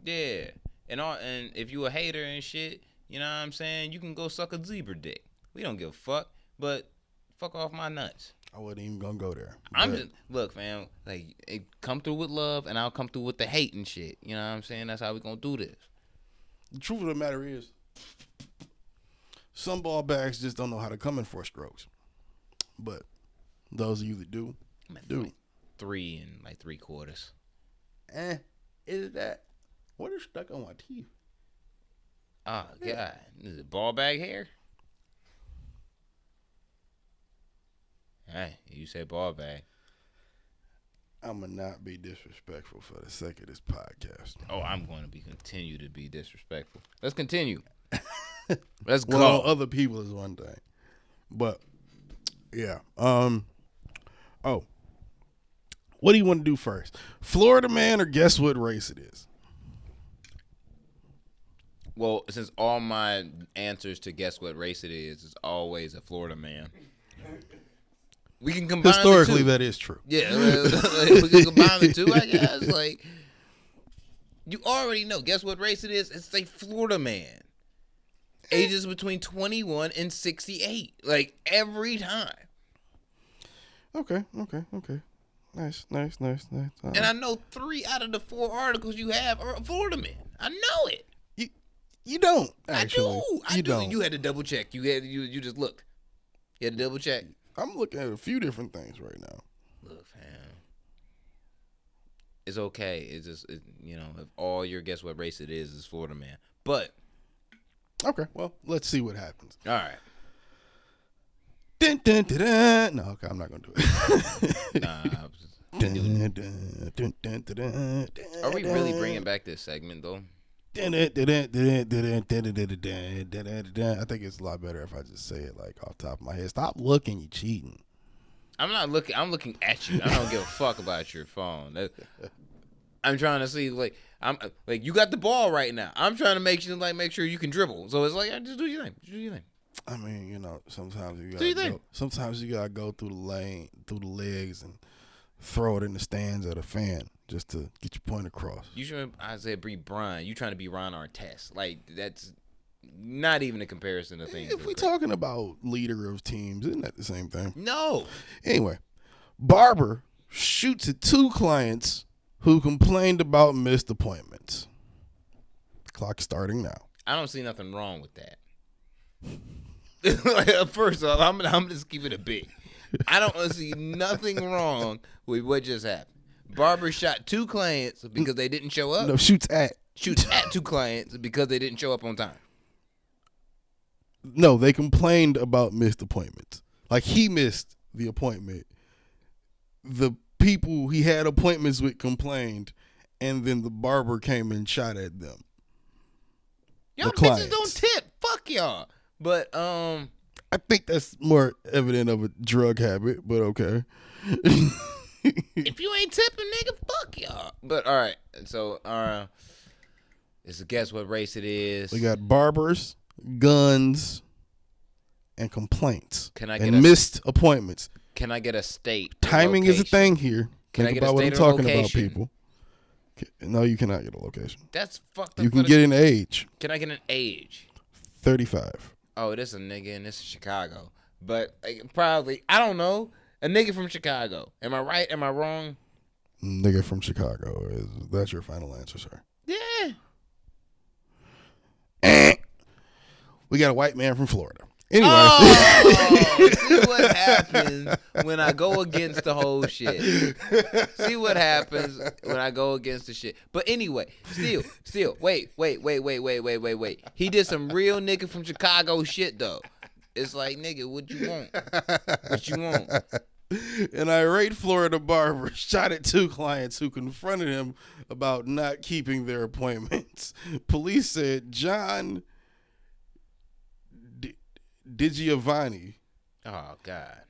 Yeah. And if you a hater and shit, you know what I'm saying? You can go suck a zebra dick. We don't give a fuck, but fuck off my nuts. I wasn't even gonna go there. Look, fam, like come through with love and I'll come through with the hate and shit. You know what I'm saying? That's how we gonna do this. The truth of the matter is, some ball bags just don't know how to come in 4 strokes. But those of you that do. I'm at 3 3/4. Is that what is stuck on my teeth? Oh God, is it ball bag hair? Hey, you say ball bag. I'm gonna not be disrespectful for the sake of this podcast. Oh, I'm going to continue to be disrespectful. Let's continue. Let's go. Well, other people is one thing, but yeah. Oh, what do you want to do first? Florida man or guess what race it is? Well, since all my answers to guess what race it is always a Florida man. We can combine Historically, the two. that is true. Yeah, we can combine the two, I guess. Like, you already know. Guess what race it is? It's a Florida man. Ages between 21 and 68. Like, every time. Okay. Nice. And I know 3 out of the 4 articles you have are Florida men. I know it. You don't, actually. I do. Don't. You had to double check. You just looked. You had to double check. I'm looking at a few different things right now. Look, fam. It's okay. It's just, if all your guess what race it is Florida man. But. Okay, well, let's see what happens. All right. Dun, dun, dun, dun. No, okay, I'm not going to do it. Nah. Are we really bringing back this segment, though? I think it's a lot better if I just say it like off the top of my head. Stop looking, you cheating. I'm not looking. I'm looking at you. I don't give a fuck about your phone. I'm trying to see, I'm like, you got the ball right now. I'm trying to make sure you can dribble. So it's like, just do your thing. Just do your thing. I mean, sometimes you Do you gotta think? sometimes you gotta go through the lane, through the legs, and throw it in the stands at a fan just to get your point across. You should Isaiah Bryan. You trying to be Ron Artest. Like, that's not even a comparison of things. If we're talking about leader of teams, isn't that the same thing? No. Anyway, barber shoots at 2 clients who complained about missed appointments. Clock starting now. I don't see nothing wrong with that. First off, I'm just keeping it big. I don't see nothing wrong with what just happened. Barber shot 2 clients because they didn't show up. No, shoots at 2 clients because they didn't show up on time. No, they complained about missed appointments. Like, he missed the appointment. The people he had appointments with complained, and then the barber came and shot at them. Y'all bitches don't tip. Fuck y'all. But I think that's more evident of a drug habit, but okay. If you ain't tipping, nigga, fuck y'all. But all right, so it's a guess what race it is. We got barbers, guns, and complaints. Can I get and missed appointments? Can I get a state? Timing is a thing here. Can I Think get a about what I'm state or talking about, location? people. No, you cannot get a location. That's fucked up. You can get an age. Can I get an age? 35. Oh, this a nigga and this is Chicago. But probably, I don't know. A nigga from Chicago. Am I right? Am I wrong? Nigga from Chicago. That's your final answer, sir? Yeah. We got a white man from Florida. Anyway. Oh, see what happens when I go against the whole shit. See what happens when I go against the shit. But anyway, still, wait. He did some real nigga from Chicago shit, though. It's like, nigga, what you want? What you want? An irate Florida barber shot at 2 clients who confronted him about not keeping their appointments. Police said John DiGiovanni. Oh, God.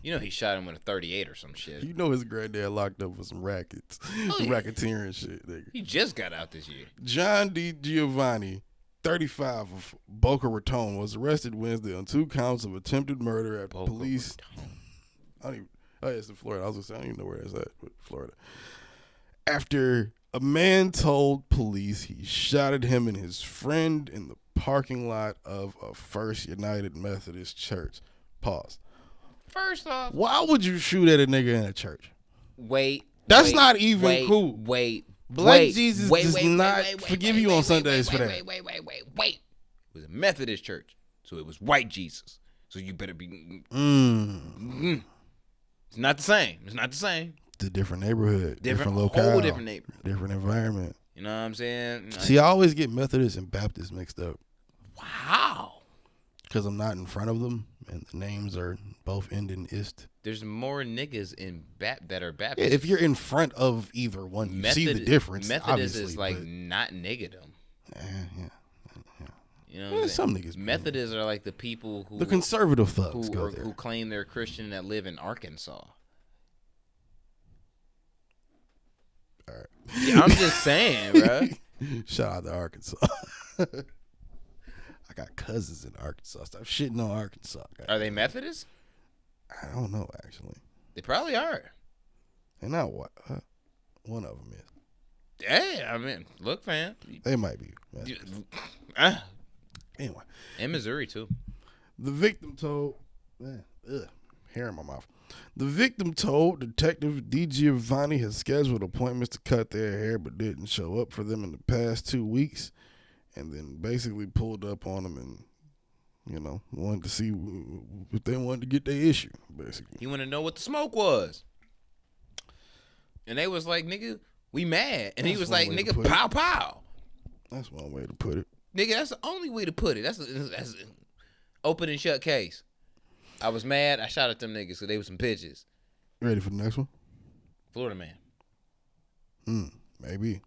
You know he shot him with a 38 or some shit. You know his granddad locked up for some rackets. Some racketeering shit, nigga. He just got out this year. John DiGiovanni, 35, of Boca Raton, was arrested Wednesday on 2 counts of attempted murder after police. It's in Florida. I was gonna say I don't even know where that's at, but Florida. After a man told police he shot at him and his friend in the parking lot of a First United Methodist Church. Pause. First off, why would you shoot at a nigga in a church? That's not even cool. Jesus does not forgive you on Sundays for that. Wait. It was a Methodist church, so it was white Jesus. So you better be. It's not the same. It's a different neighborhood, different whole locale, different neighborhood, different environment. You know what I'm saying? See, I always get Methodist and Baptist mixed up. Wow. Because I'm not in front of them, and the names are both end in ist. There's more niggas in that are Baptist. Yeah, if you're in front of either one, you see the difference. Methodist is like not niggerdom. Yeah. You know, what some niggas. Methodists are like the people who the conservative thugs who claim they're Christian that live in Arkansas. All right. Yeah, I'm just saying, bro. Shout out to Arkansas. I got cousins in Arkansas. Stop shitting on Arkansas. Are they Methodists? I don't know, actually. They probably are. And now what? One of them is. Hey, I mean, look, fam. They might be. Anyway. In Missouri, too. The victim told... hair in my mouth. The victim told Detective DiGiovanni had scheduled appointments to cut their hair but didn't show up for them in the past 2 weeks, and then basically pulled up on them and, wanted to see if they wanted to get their issue, basically. He wanted to know what the smoke was. And they was like, nigga, we mad. And he was like, nigga, pow, pow. That's one way to put it. Nigga, that's the only way to put it. That's open and shut case. I was mad. I shot at them niggas because they was some bitches. Ready for the next one? Florida man. Maybe.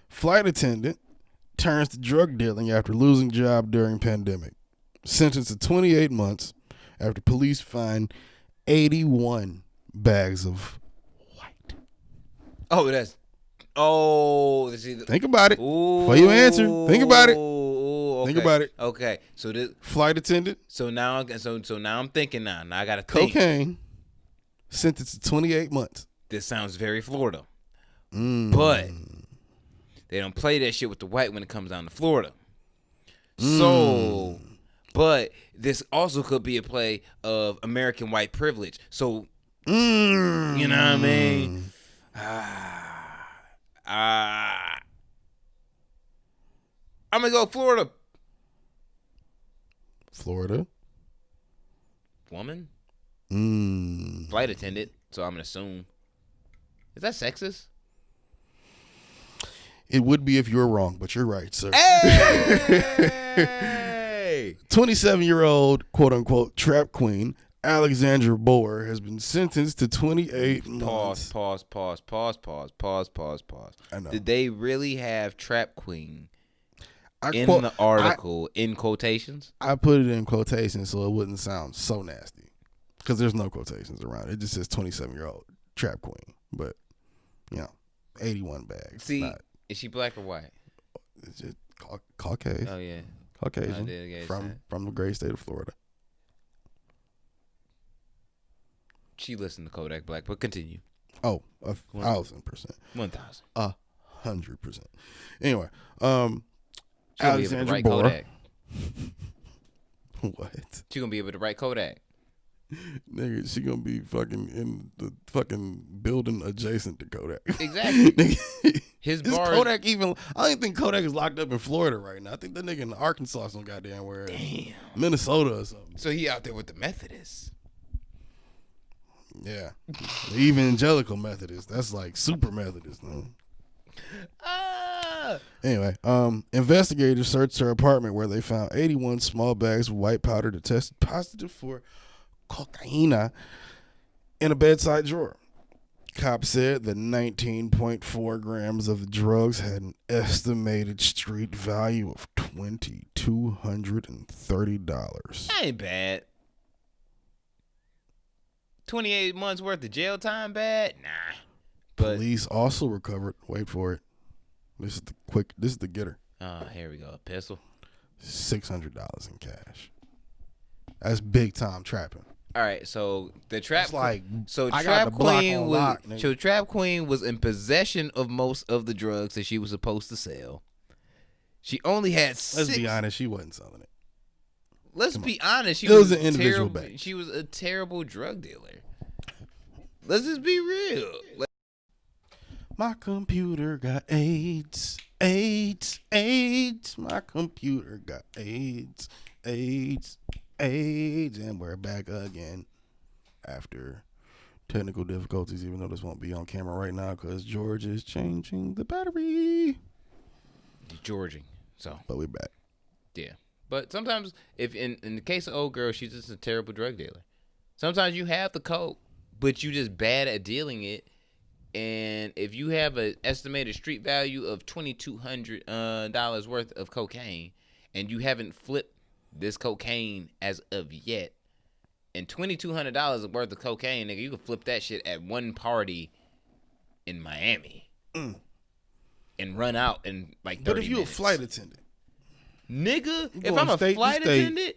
Flight attendant turns to drug dealing after losing job during pandemic. Sentenced to 28 months after police find 81 bags of white. Think about it. Before you answer, think about it. Okay. Think about it. Okay, so this flight attendant. So now I'm thinking now. Now I gotta think. Cocaine. Sentenced to 28 months. This sounds very Florida, but they don't play that shit with the white when it comes down to Florida. So, but this also could be a play of American white privilege. So, you know what I mean? I'm gonna go Florida. Florida. Woman. Flight attendant. So I'm gonna assume. Is that sexist? It would be if you're wrong, but you're right, sir. Hey! 27-year-old, quote-unquote, trap queen, Alexandra Boer, has been sentenced to 28 months. Pause. I know. Did they really have trap queen the article in quotations? I put it in quotations so it wouldn't sound so nasty. Because there's no quotations around it. It just says 27-year-old trap queen. But, 81 bags. See, is she black or white? It's just Caucasian. Oh, yeah. Caucasian. From the great state of Florida. She listened to Kodak Black, but continue. Oh, 1,000%. 1,000. 100%. Anyway, Alexandra Boer. Kodak. What? She gonna be able to write Kodak. Nigga, she gonna be fucking in the fucking building adjacent to Kodak. Exactly. Nigga, His is bar. Kodak even? I don't even think Kodak is locked up in Florida right now. I think that nigga in Arkansas some goddamn where. Damn. Minnesota or something. So he out there with the Methodists. Yeah. The evangelical Methodist. That's like super Methodist, man. Anyway, investigators searched her apartment where they found 81 small bags of white powder that tested positive for cocaine in a bedside drawer. Cops said the 19.4 grams of the drugs had an estimated street value of $2,230. That ain't bad. 28 months worth of jail time bad? Nah. But police also recovered, wait for it. This is the getter. Here we go. A pistol. $600 in cash. That's big time trapping. All right, so the trap trap queen was in possession of most of the drugs that she was supposed to sell. She only had six. Let's be honest, she wasn't selling it. Let's be honest, she was an individual bank. She was a terrible drug dealer. Let's just be real. My computer got AIDS. My computer got AIDS. And we're back again after technical difficulties, even though this won't be on camera right now because George is changing the battery. Georging. So. But we're back. Yeah. But sometimes, if in the case of old girl, she's just a terrible drug dealer. Sometimes you have the coke, but you just bad at dealing it. And if you have an estimated street value of $2,200 worth of cocaine, and you haven't flipped this cocaine as of yet, and $2,200 worth of cocaine, nigga, you can flip that shit at one party in Miami and run out in like 30 But if you're minutes. a flight attendant, nigga, you if going I'm a state to flight state, attendant,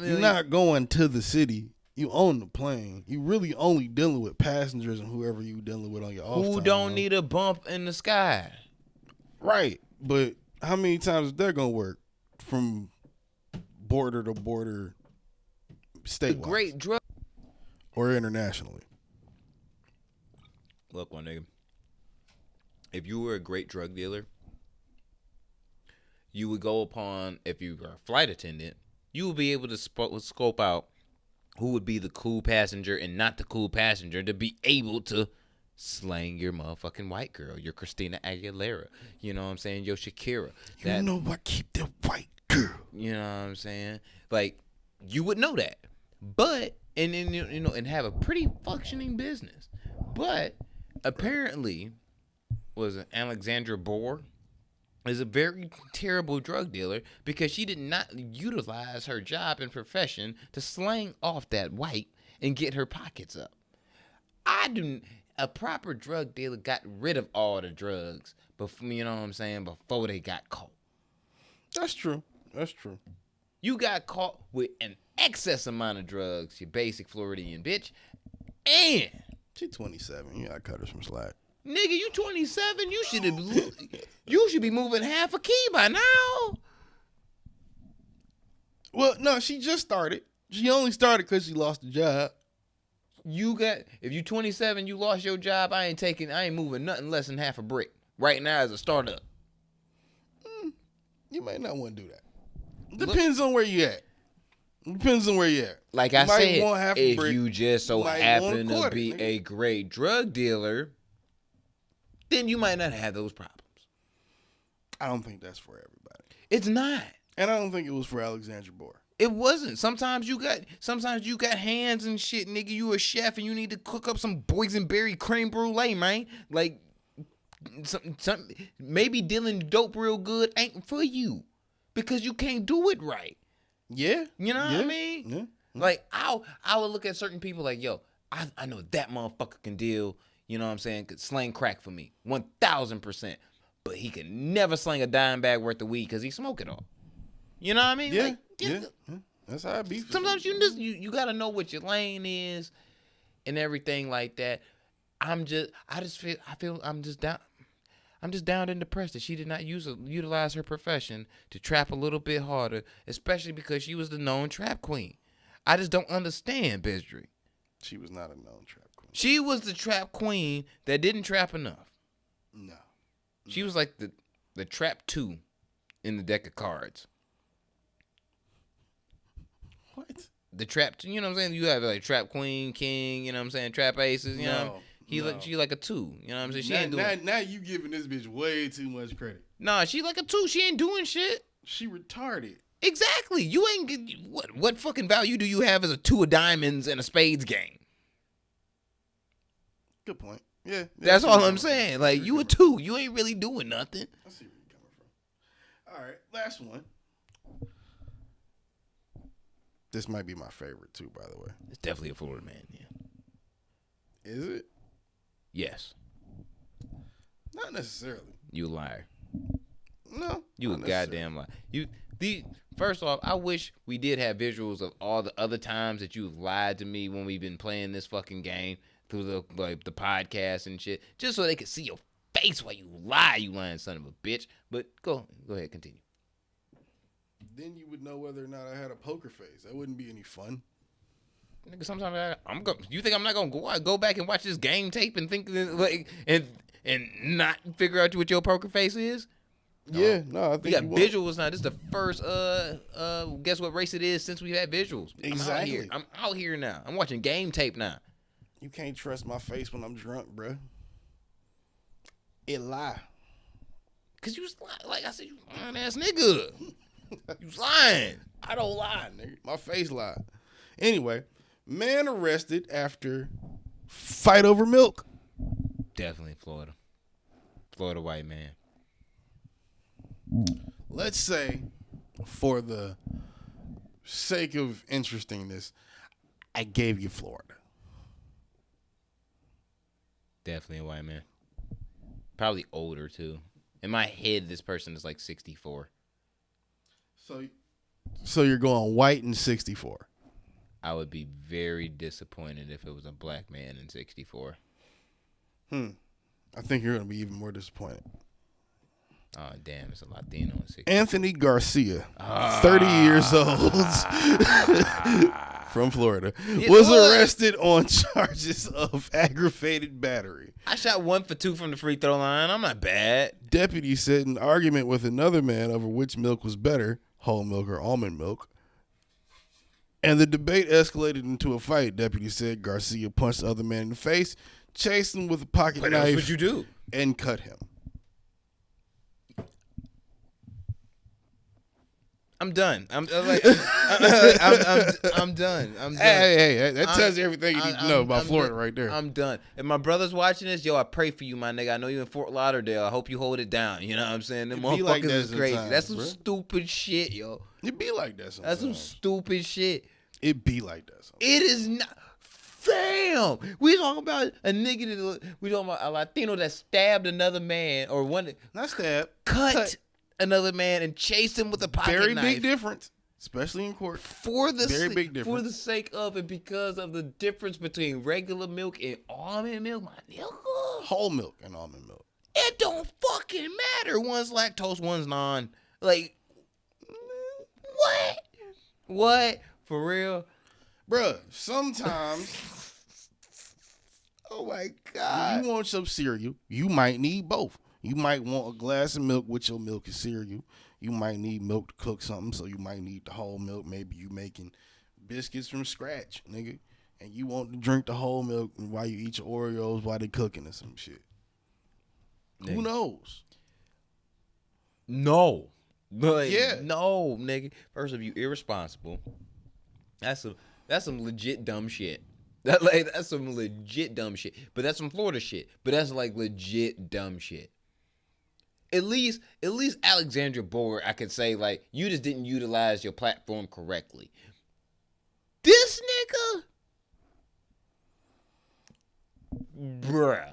you're not going to the city. You own the plane. You really only dealing with passengers and whoever you dealing with on your off who time. don't need a bump in the sky. Right, but how many times is that gonna work from border to border, statewide, Great drug. or internationally? Look, one nigga. If you were a great drug dealer, you would go upon, if you were a flight attendant, you would be able to scope out who would be the cool passenger and not the cool passenger to be able to slang your motherfucking white girl, your Christina Aguilera, you know what I'm saying, your Shakira. You know what? Keep that white girl. You know what I'm saying? Like, you would know that. But, and then, you know, and have a pretty functioning business. But, apparently, was it Alexandra Bohr? Is a very terrible drug dealer because she did not utilize her job and profession to slang off that white and get her pockets up. A proper drug dealer got rid of all the drugs before, you know what I'm saying, before they got caught. That's true. That's true. You got caught with an excess amount of drugs, you basic Floridian bitch, and She 27. You gotta cut her some slack. nigga, you 27. You should be moving half a key by now. Well, no, she just started. She only started because she lost the job. If you 27, you lost your job. I ain't moving nothing less than half a brick right now as a startup. You might not want to do that. Depends on where you at. Depends on where you at. Like You I might said, want half a if brick, you just so might happen want a to quarter, be nigga. a great drug dealer, then you might not have those problems. I don't think that's for everybody. It's not. And I don't think it was for Alexandra Bohr. It wasn't. Sometimes you got hands and shit, nigga. You a chef and you need to cook up some boysenberry creme brulee, man. Like some maybe dealing dope real good ain't for you because you can't do it right. Yeah. You know what I mean? Yeah. Like I would look at certain people like, yo, I know that motherfucker can deal. You know what I'm saying? Could slang crack for me 1,000%, but he can never slang a dime bag worth of weed because he smoke it all. You know what I mean? Yeah. Like, Yeah. That's how it be. sometimes you gotta know what your lane is and everything like that. I feel I'm just down and depressed that she did not utilize her profession to trap a little bit harder, especially because she was the known trap queen. I just don't understand, Bezdry. She was not a known trap queen. She was the trap queen that didn't trap enough. No. She was like the trap 2 in the deck of cards. What? The trap, you know what I'm saying? You have like trap queen, king, you know what I'm saying? Trap aces, you know? She like a 2, you know what I'm saying? She ain't doing. Now you giving this bitch way too much credit. Nah, she like a 2. She ain't doing shit. She retarded. Exactly. You ain't what fucking value do you have as a 2 of diamonds and a spades game? Good point. Yeah. That's all I'm saying. Like you a 2. You ain't really doing nothing. I see where you're coming from. All right, last one. This might be my favorite too, by the way. It's definitely a Florida man, yeah. Is it? Yes. Not necessarily. You a liar. No. You a not necessarily. goddamn liar. First off, I wish we did have visuals of all the other times that you've lied to me when we've been playing this fucking game through the podcast and shit, just so they could see your face while you lie, you lying son of a bitch. But go ahead, continue. Then you would know whether or not I had a poker face. That wouldn't be any fun. Nigga, sometimes you think I'm not gonna go back and watch this game tape and think like and not figure out what your poker face is? Yeah, no, I think we got you won't. visuals now. This is the first guess what race it is since we've had visuals. Exactly. I'm out here now. I'm watching game tape now. You can't trust my face when I'm drunk, bruh. It lie. Cause you was like I said, you lying ass nigga. You was lying. I don't lie, nigga. My face lie. Anyway, man arrested after fight over milk. Definitely Florida. Florida white man. Let's say, for the sake of interestingness, I gave you Florida. Definitely a white man. Probably older too. In my head, this person is like 64. So you're going white and 64. I would be very disappointed if it was a black man in 64. I think you're going to be even more disappointed. Oh, damn, it's a Latino in 64. Anthony Garcia, 30 years old, from Florida, was arrested on charges of aggravated battery. I shot 1 for 2 from the free throw line. I'm not bad. Deputies said an argument with another man over which milk was better, whole milk or almond milk. And the debate escalated into a fight. Deputies said Garcia punched the other man in the face, chased him with a pocket knife. What else would you do? And cut him. I'm done. I'm done. I'm done. Hey, that tells you everything you need to know about Florida right there. I'm done. If my brother's watching this, yo, I pray for you, my nigga. I know you in Fort Lauderdale. I hope you hold it down. You know what I'm saying? Them motherfuckers like that is crazy. sometimes, That's some bro. stupid shit, yo. It be like that sometimes. That's some stupid shit. It be like that sometimes. It is not. Fam, we talking about a nigga that we talking about a Latino that stabbed another man or one that Not stab. cut another man and chased him with a pocket Very knife. big difference, especially in court. Very big difference. For the sake of and because of the difference between regular milk and almond milk, my nigga. Whole milk and almond milk. It don't fucking matter. One's lactose, one's non. Like, what? What? For real? Bruh, sometimes Oh my if God. you want some cereal, you might need both. You might want a glass of milk with your milk and cereal. You might need milk to cook something, so you might need the whole milk. Maybe you making biscuits from scratch, nigga. And you want to drink the whole milk while you eat your Oreos while they cooking or some shit. Who knows? No. But Yeah. no, nigga. First of you irresponsible. That's some legit dumb shit. That's some legit dumb shit. But that's some Florida shit. But that's like legit dumb shit. At least Alexandria Board, I could say, like, you just didn't utilize your platform correctly. This nigga, bruh.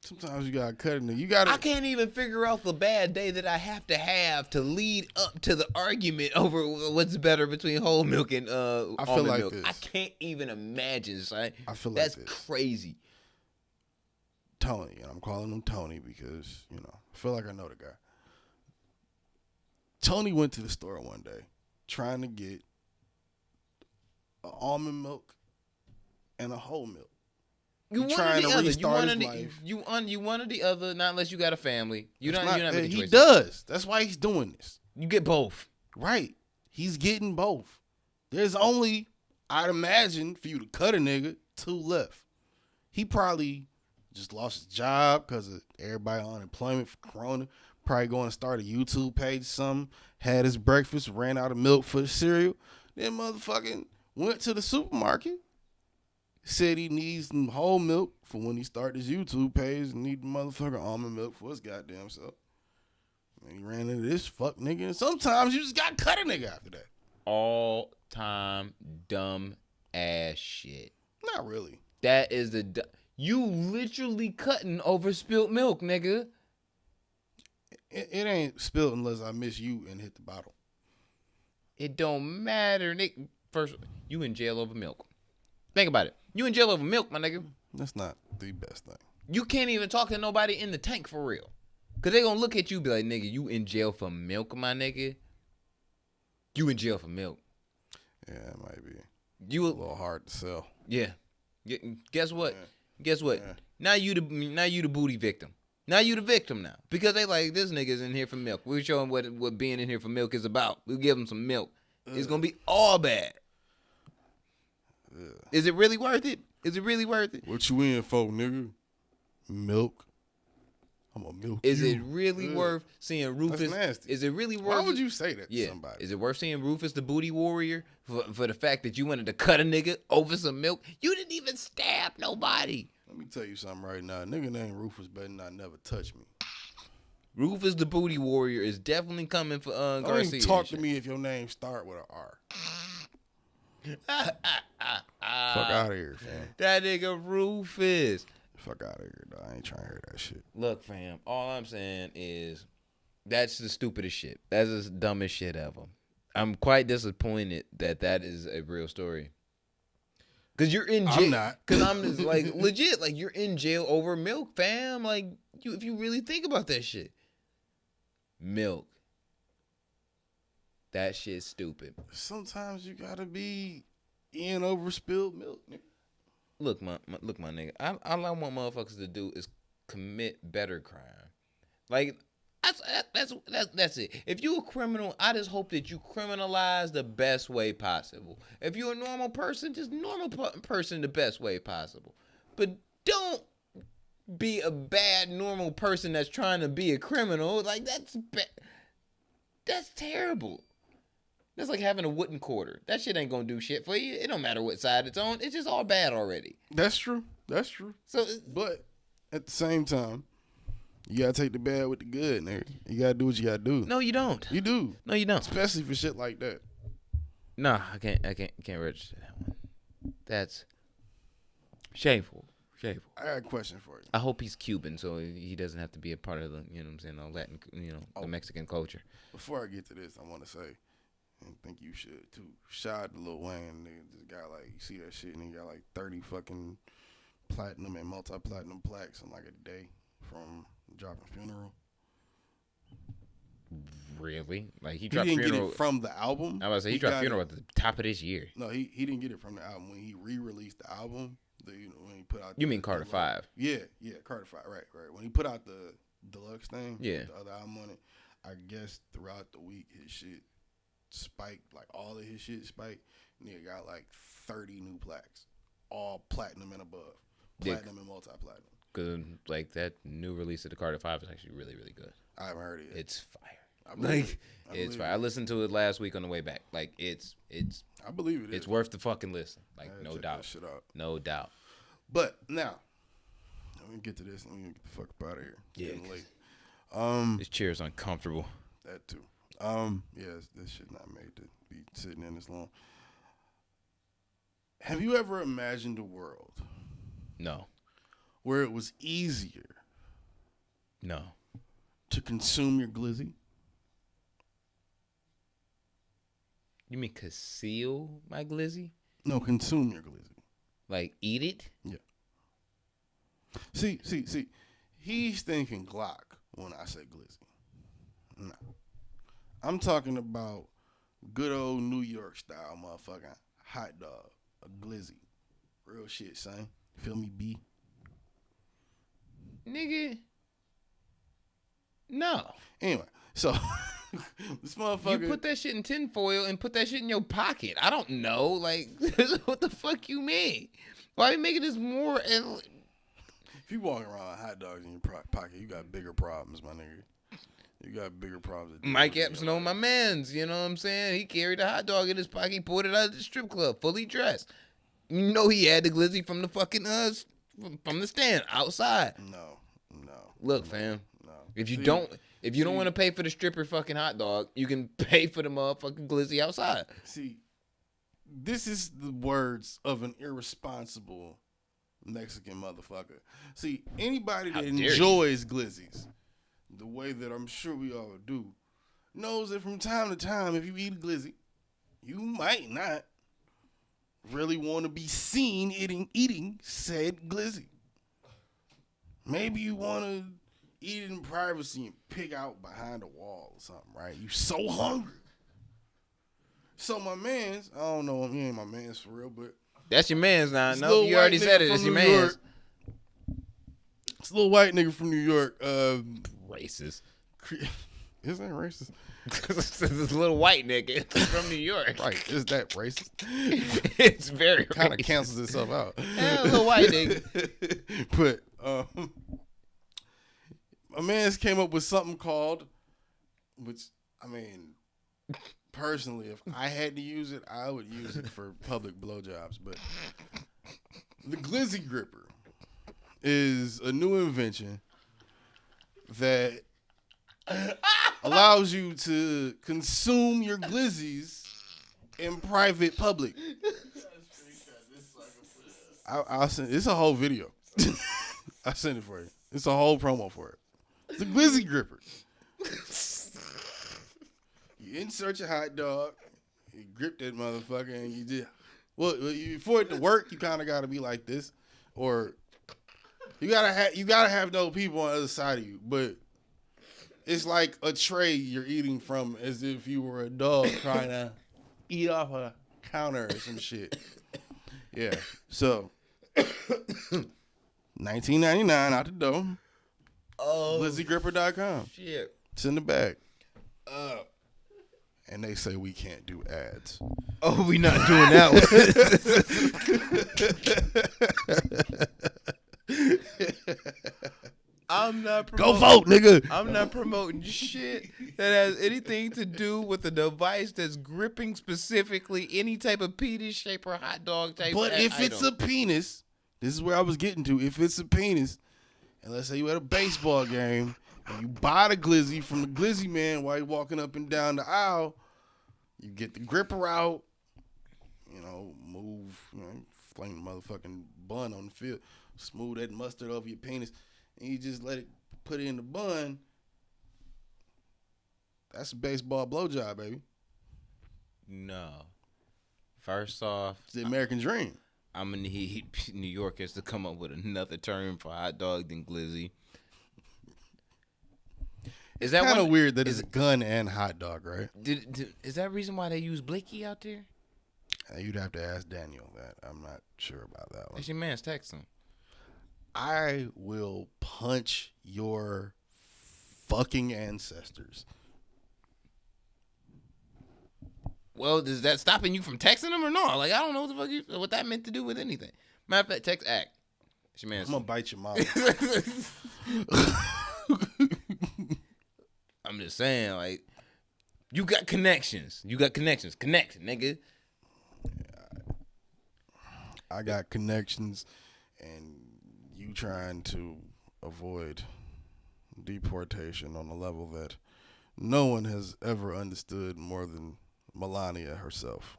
Sometimes you gotta cut it. You gotta. I can't even figure out the bad day that I have to lead up to the argument over what's better between whole milk and I feel almond like milk. this. I can't even imagine, son. I feel like that's this. crazy. Tony, and I'm calling him Tony because, you know, I feel like I know the guy. Tony went to the store one day trying to get an almond milk and a whole milk. You one or trying the to other. restart his You life. one or the other. Not unless you got a family. You're not making He choices. does. That's why he's doing this. You get both. Right. He's getting both. There's only, I'd imagine, for you to cut a nigga, 2 left. He probably just lost his job because of everybody on unemployment for Corona. Probably going to start a YouTube page or something. Had his breakfast, ran out of milk for the cereal. Then motherfucking went to the supermarket. Said he needs some whole milk for when he start his YouTube page and need the motherfucking almond milk for his goddamn self. And he ran into this fuck nigga. And sometimes you just got to cut a nigga after that. All time dumb ass shit. Not really. That is you literally cutting over spilt milk, nigga. It ain't spilled unless I miss you and hit the bottle. It don't matter, Nick. First, you in jail over milk. Think about it. You in jail over milk, my nigga. That's not the best thing. You can't even talk to nobody in the tank for real. Because they gonna look at you and be like, nigga, you in jail for milk, my nigga? You in jail for milk. Yeah, it might be. You A little hard to sell. Yeah. Guess what? Yeah. Guess what? Yeah. Now you the booty victim. Now you the victim now. Because they like, this nigga's in here for milk. We show him what being in here for milk is about. We give him some milk. It's gonna be all bad. Is it really worth it? Is it really worth it? What you in for, nigga? Milk. I'm gonna milk Is you. it really worth seeing Rufus? That's nasty. Is it really worth? Why would you say that to somebody? Is it worth seeing Rufus the booty warrior for the fact that you wanted to cut a nigga over some milk? You didn't even stab nobody. Let me tell you something right now. Nigga named Rufus better not never touch me. Rufus the booty warrior is definitely coming for Don't Garcia. even talk to me if your name start with an R. Fuck out of here, fam. That nigga Rufus. Fuck out of here, dog. I ain't trying to hear that shit. Look, fam, all I'm saying is that's the stupidest shit. That's the dumbest shit ever. I'm quite disappointed that is a real story. Cause you're in jail. I'm not. Cause I'm just like legit. Like you're in jail over milk, fam. Like if you really think about that shit, milk. That shit's stupid. Sometimes you gotta be in over spilled milk, nigga. Look, my nigga. All I want motherfuckers to do is commit better crime. Like that's it. If you a criminal, I just hope that you criminalize the best way possible. If you're a normal person, just normal person the best way possible. But don't be a bad normal person that's trying to be a criminal. Like that's terrible. That's like having a wooden quarter. That shit ain't gonna do shit for you. It don't matter what side it's on. It's just all bad already. That's true. That's true. So, but at the same time, you gotta take the bad with the good, nigga. You gotta do what you gotta do. No, you don't. You do. No, you don't. Especially for shit like that. Nah, I can't register that one. That's shameful. Shameful. I got a question for you. I hope he's Cuban, so he doesn't have to be a part of the, you know what I'm saying, the Latin, the Mexican culture. Before I get to this, I want to say, and think you should too. Shout out to Lil Wayne. Nigga just got like, you see that shit, and he got like 30 fucking platinum and multi-platinum plaques in like a day from dropping Funeral. Really? Like he didn't Funeral get it from the album. I was say he dropped Funeral at the top of this year. No, he didn't get it from the album. When he re-released the album, when he put out. You mean Carter 5? Yeah, Carter 5. Right. When he put out the deluxe thing, yeah, the other album on it, I guess throughout the week his shit spiked, like all of his shit spiked. Nigga got like 30 new plaques, all platinum and above, platinum and multi-platinum. Cause like that new release of the Carter 5 is actually really, really good. I haven't heard it yet. It's fire. It's fire. I listened to it last week on the way back. Like it's. I believe it is. It's worth the fucking listen. Like no check doubt. That shit out. No doubt. But now, let me get to this. Let me get the fuck up out of here. Yeah. Late. This chair is uncomfortable. That too. This shit not made to be sitting in this long. Have you ever imagined a world? No. Where it was easier. No. To consume your glizzy? You mean conceal my glizzy? No, consume your glizzy. Like eat it? Yeah. See. He's thinking Glock when I say glizzy. No. I'm talking about good old New York style motherfucking hot dog. A glizzy. Real shit, son. Feel me, B? Nigga. No. Anyway, so this motherfucker. You put that shit in tinfoil and put that shit in your pocket. I don't know. Like, what the fuck you mean? Why are you making this more? If you walking around with hot dogs in your pocket, you got bigger problems, my nigga. You got bigger problems. Mike Epps know my mans. You know what I'm saying? He carried a hot dog in his pocket. He pulled it out of the strip club, fully dressed. You know he had the glizzy from the fucking from the stand outside. No. Look, fam. No. If you don't want to pay for the stripper fucking hot dog, you can pay for the motherfucking glizzy outside. See, this is the words of an irresponsible Mexican motherfucker. See, anybody that enjoys glizzies the way that I'm sure we all do knows that from time to time, if you eat a glizzy, you might not really want to be seen eating said glizzy. Maybe you want to eat it in privacy and pick out behind a wall or something, right? You so hungry. So my mans, I don't know, he ain't my mans for real, but that's your mans now. No, you already said it. It's your mans. It's a little white nigga from New York. Racist. Isn't that racist? This little white nigga from New York. Right. Is that racist? It's very Kind of cancels itself out. Yeah, little white nigga. But my man's came up with something called, which, I mean, personally, if I had to use it, I would use it for public blowjobs. But the Glizzy Gripper is a new invention that allows you to consume your glizzies in private public. I'll send. It's a whole video. I send it for you. It's a whole promo for it. It's a Glizzy Gripper. You insert your hot dog, you grip that motherfucker, and you just for it to work, you kind of got to be like this, or you gotta have no people on the other side of you, but it's like a tray you're eating from, as if you were a dog trying to eat off a counter or some shit. Yeah, so $19.99 out the door. GlizzyGripper.com. Shit. It's in the bag. And they say we can't do ads. Oh, we not doing that one. I'm not Go vote, nigga. I'm not promoting shit that has anything to do with a device that's gripping specifically any type of penis shape or hot dog type. But if it's a penis, this is where I was getting to. If it's a penis, and let's say you at a baseball game and you buy the glizzy from the glizzy man while you're walking up and down the aisle, you get the gripper out, move, flame the motherfucking bun on the field, smooth that mustard over your penis, and you just let it put it in the bun. That's a baseball blowjob, baby. No. First off, It's the American dream. I'm gonna need New Yorkers to come up with another term for hot dog than glizzy. Is that kind of weird that it's a gun and hot dog, right? Is that the reason why they use blicky out there? You'd have to ask Daniel that. I'm not sure about that one. That's your man's text him. I will punch your fucking ancestors. Well, is that stopping you from texting them or not? Like, I don't know what that meant to do with anything. Matter of fact, text act. That's your man's. I'm gonna bite your mom. I'm just saying, like, you got connections. Connect, nigga. I got connections, and you trying to avoid deportation on a level that no one has ever understood more than Melania herself.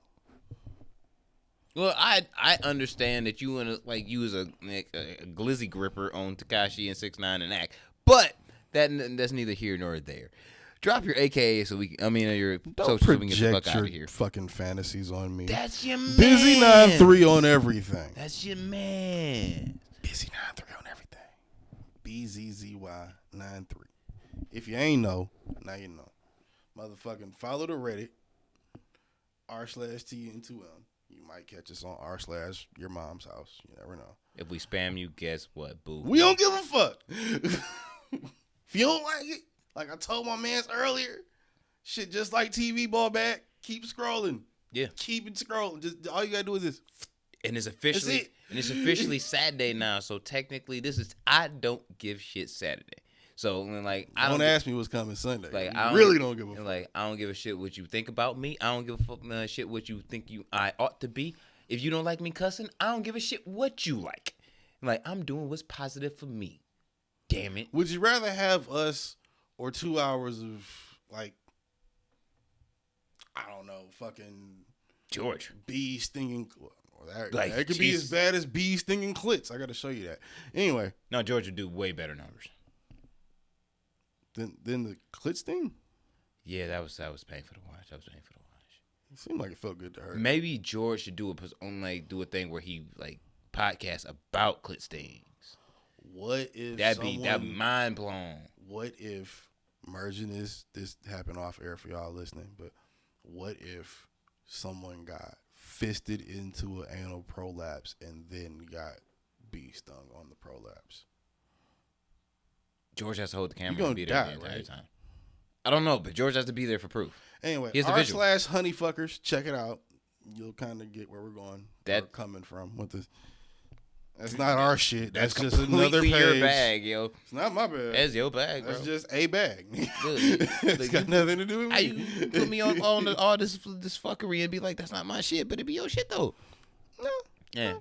Well, I understand that you want to use a glizzy gripper on Tekashi and 6ix9ine and act, but that's neither here nor there. Drop your AKA so we. Your Don't social so we can get the fuck project out of your here. fucking fantasies on me. That's your man. Busy 9-3 on everything. That's your man. Busy 9-3 on everything. BZZY93. If you ain't know, now you know. Motherfucking follow the Reddit r/TN2M. You might catch us on r/your mom's house. You never know. If we spam you, guess what, boo? We don't give a fuck. If you don't like it, like I told my mans earlier, shit just like TV ball back, keep scrolling. Yeah. Keep it scrolling. Just all you gotta do is this. And it's officially Saturday now. So technically this is I don't give shit Saturday. So I don't ask me what's coming Sunday. Like I really don't give a fuck. Like I don't give a shit what you think about me. I don't give a fuck shit what you think I ought to be. If you don't like me cussing, I don't give a shit what you like. Like I'm doing what's positive for me. Damn it. Would you rather have us or 2 hours of I don't know, fucking George bee stinging? That could Jesus. be as bad as bee stinging clits. I got to show you that. Anyway, no, George would do way better numbers. Then the clit sting? Yeah, that was painful to watch. It seemed like it felt good to her. Maybe George should do a thing where he podcasts about clit stings. What if that'd be mind blown? What if merging this happened off air for y'all listening? But what if someone got fisted into an anal prolapse and then got bee stung on the prolapse? George has to hold the camera and be there the entire time. I don't know, but George has to be there for proof. Anyway, Here's the visual. r/honeyfuckers. Check it out. You'll kind of get where we're going. That coming from with this. That's not our shit. That's just another page. Your bag, yo. It's not my bag. That's your bag, bro. That's just a bag. It's got nothing to do with me. You put me on all this fuckery and be like, that's not my shit, but it be your shit though. No. Yeah.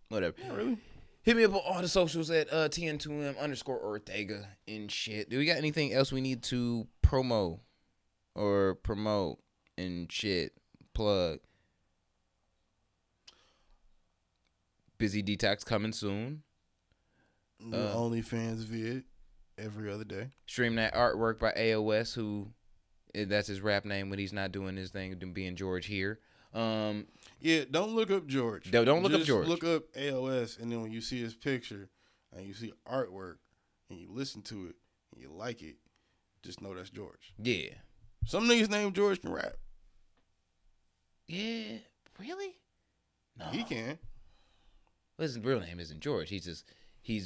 Whatever. Not really. Hit me up on all the socials at TN2M_Ortega and shit. Do we got anything else we need to promote and shit? Plug. Busy Detox coming soon. OnlyFans vid every other day. Stream that artwork by AOS, who that's his rap name when he's not doing his thing, being George here. Yeah, don't look up George. Don't look up George. Look up AOS, and then when you see his picture and you see artwork and you listen to it and you like it, just know that's George. Yeah. Some niggas named George can rap. Yeah. Really? No. He can. Well, his real name isn't George. He's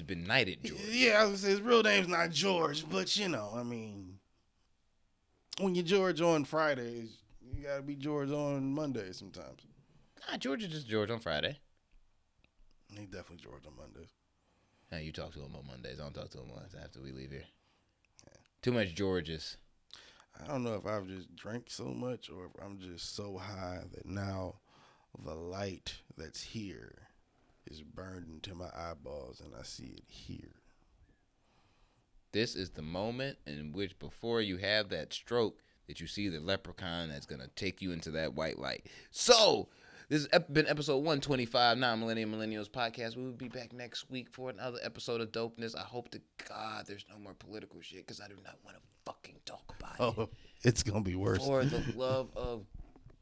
been knighted George. Yeah, I was gonna say his real name's not George, but I mean, when you're George on Fridays, you gotta be George on Mondays sometimes. Nah, George is just George on Friday. He's definitely George on Mondays. Hey, you talk to him on Mondays. I don't talk to him once after we leave here. Yeah. Too much Georges. I don't know if I've just drank so much or if I'm just so high that now the light that's here is burned into my eyeballs and I see it here. This is the moment in which, before you have that stroke, that you see the leprechaun that's going to take you into that white light. So, this has been episode 125, Non-Millennial Millennials Podcast. We will be back next week for another episode of Dopeness. I hope to God there's no more political shit because I do not want to fucking talk about it. It's going to be worse. For the love of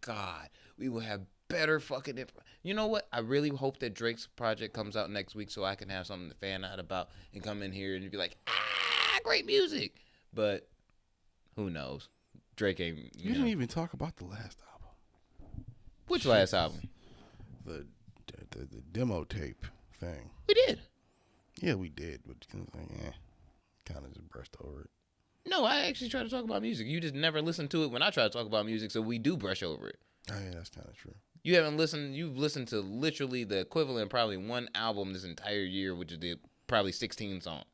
God, we will have better fucking info. You know what? I really hope that Drake's project comes out next week so I can have something to fan out about and come in here and be like, great music. But who knows? Drake ain't. You didn't even talk about the last album. Which last album? The demo tape thing. We did. Yeah, we did, but kind of just brushed over it. No, I actually try to talk about music. You just never listen to it when I try to talk about music, so we do brush over it. Oh yeah, that's kind of true. You haven't listened. You've listened to literally the equivalent of probably one album this entire year, which is probably 16 songs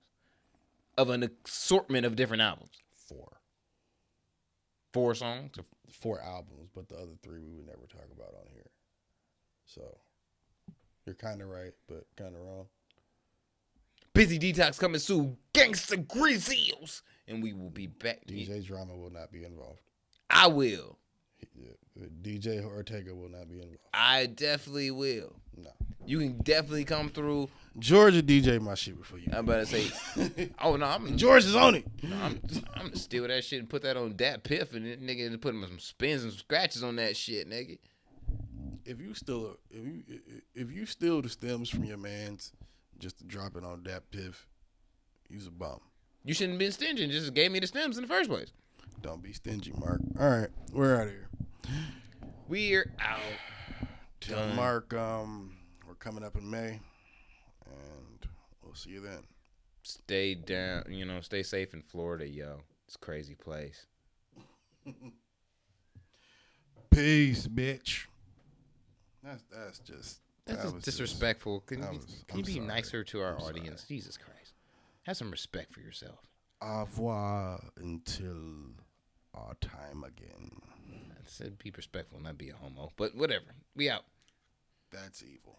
of an assortment of different albums. 4 songs? 4 albums, but the other 3 we would never talk about on here. So, you're kind of right, but kind of wrong. Busy Detox coming soon. Gangsta Grizzles. And we will be back. DJ Drama will not be involved. I will. Yeah, DJ Ortega will not be involved. I definitely will. No. You can definitely come through. Georgia DJ my shit before you. I'm about to say, oh no, George is on it. No, I'm gonna steal that shit and put that on Dat Piff and then nigga put some spins and scratches on that shit, nigga. If you steal the stems from your man's just to drop it on Dat Piff, you's a bum. You shouldn't have been stingy and just gave me the stems in the first place. Don't be stingy, Mark. All right, we're out of here. We're out. Tell Mark, we're coming up in May, and we'll see you then. Stay down, stay safe in Florida, yo. It's a crazy place. Peace, bitch. That's just disrespectful. Can you be nicer to our audience? Sorry. Jesus Christ. Have some respect for yourself. Au revoir until our time again. I said be respectful, not be a homo. But whatever. We out. That's evil.